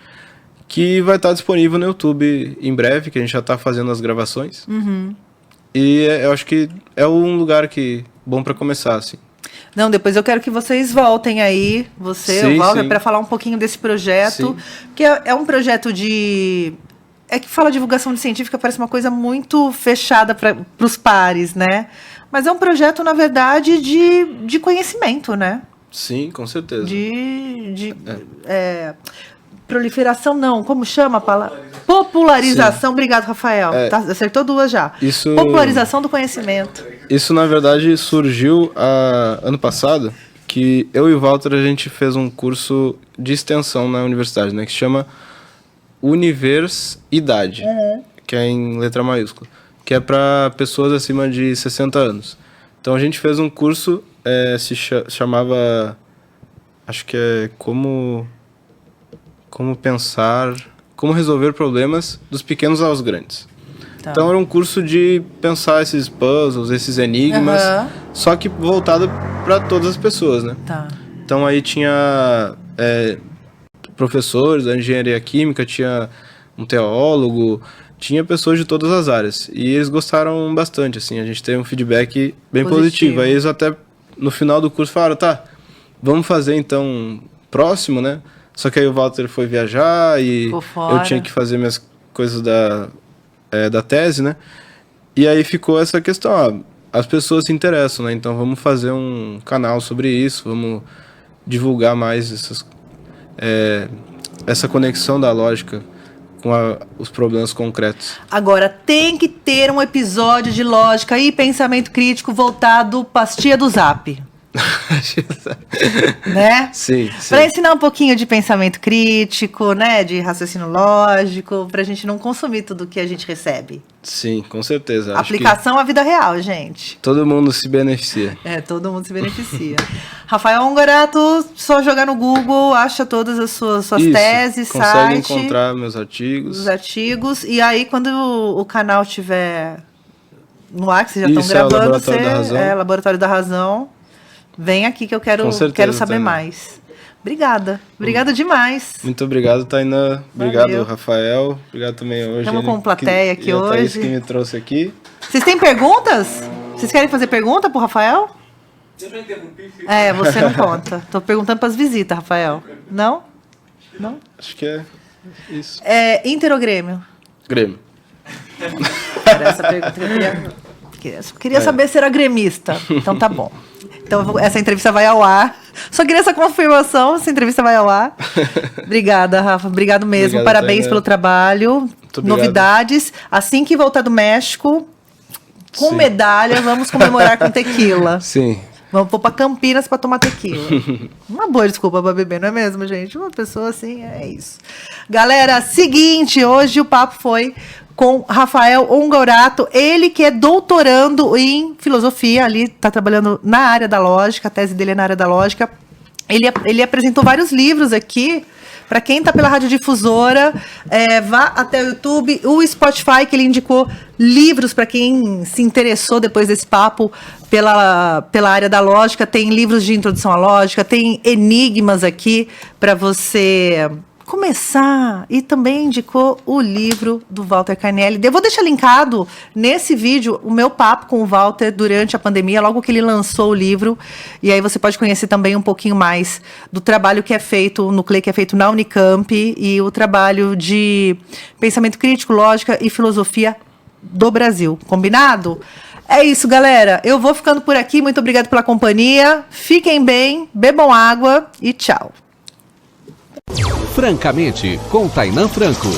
que vai estar disponível no YouTube em breve, que a gente já está fazendo as gravações. E eu acho que é um lugar bom para começar, assim. Não, depois eu quero que vocês voltem aí, o Walter, para falar um pouquinho desse projeto, que é um projeto que fala divulgação científica, parece uma coisa muito fechada para os pares, né? Mas é um projeto, na verdade, de conhecimento, né? Sim, com certeza. Proliferação não, como chama a palavra? Popularização. Sim. Obrigado, Rafael. Acertou duas já. Popularização do conhecimento. Isso, na verdade, surgiu ano passado, que eu e o Walter, a gente fez um curso de extensão na universidade, né, que se chama Universidade, que é em letra maiúscula, que é para pessoas acima de 60 anos. Então a gente fez um curso, chamava, acho que é como pensar, como resolver problemas dos pequenos aos grandes. Tá. Então era um curso de pensar esses puzzles, esses enigmas, só que voltado para todas as pessoas, né? Tá. Então aí tinha professores da engenharia química, tinha um teólogo, tinha pessoas de todas as áreas. E eles gostaram bastante, assim, a gente teve um feedback bem positivo. Aí eles até no final do curso falaram, vamos fazer então próximo, né? Só que aí o Walter foi viajar e eu tinha que fazer minhas coisas da tese, né? E aí ficou essa questão, as pessoas se interessam, né? Então vamos fazer um canal sobre isso, vamos divulgar mais essa conexão da lógica com os problemas concretos. Agora, tem que ter um episódio de lógica e pensamento crítico voltado para as tia do Zap. Né? Sim. Para ensinar um pouquinho de pensamento crítico, né? De raciocínio lógico, pra gente não consumir tudo que a gente recebe. Sim, com certeza. Aplicação à vida real, gente. Todo mundo se beneficia. Todo mundo se beneficia. Rafael Ongorato, só jogar no Google, acha todas as suas teses, consegue site. encontrar meus artigos. Os artigos. E aí, quando o canal tiver no ar, que vocês já estão gravando, Laboratório da Razão, vem aqui que eu quero saber mais. Obrigada demais. Muito obrigado, Tainá. Obrigado, Rafael. Obrigado também, Eugênio. Estamos com plateia aqui hoje. Thaís que me trouxe aqui. Vocês têm perguntas? Vocês querem fazer pergunta pro Rafael? Eu já interrompi. Você não conta. Tô perguntando para as visitas, Rafael. Não? Não? Acho que é isso. Inter ou Grêmio? Grêmio. Era essa pergunta que eu queria saber se era gremista. Então tá bom. Então essa entrevista vai ao ar. Só queria essa confirmação, essa entrevista vai ao ar. Obrigada, Rafa. Obrigado mesmo. Obrigado, parabéns pelo trabalho. Novidades. Assim que voltar do México, com medalha, vamos comemorar com tequila. Sim. Vamos pôr para Campinas para tomar tequila. Uma boa desculpa para beber, não é mesmo, gente? Uma pessoa assim, é isso. Galera, seguinte, hoje o papo foi com Rafael Ongorato, ele que é doutorando em filosofia, ali está trabalhando na área da lógica, a tese dele é na área da lógica. Ele apresentou vários livros aqui. Para quem está pela radiodifusora, vá até o YouTube, o Spotify, que ele indicou livros para quem se interessou depois desse papo pela área da lógica. Tem livros de introdução à lógica, tem enigmas aqui para você começar, e também indicou o livro do Walter Carnelli. Eu vou deixar linkado nesse vídeo o meu papo com o Walter durante a pandemia, logo que ele lançou o livro, e aí você pode conhecer também um pouquinho mais do trabalho que é feito no CLE, que é feito na Unicamp, e o trabalho de pensamento crítico, lógica e filosofia do Brasil. Combinado? É isso, galera. Eu vou ficando por aqui. Muito obrigada pela companhia. Fiquem bem, bebam água e tchau. Francamente, com Tainá Franco.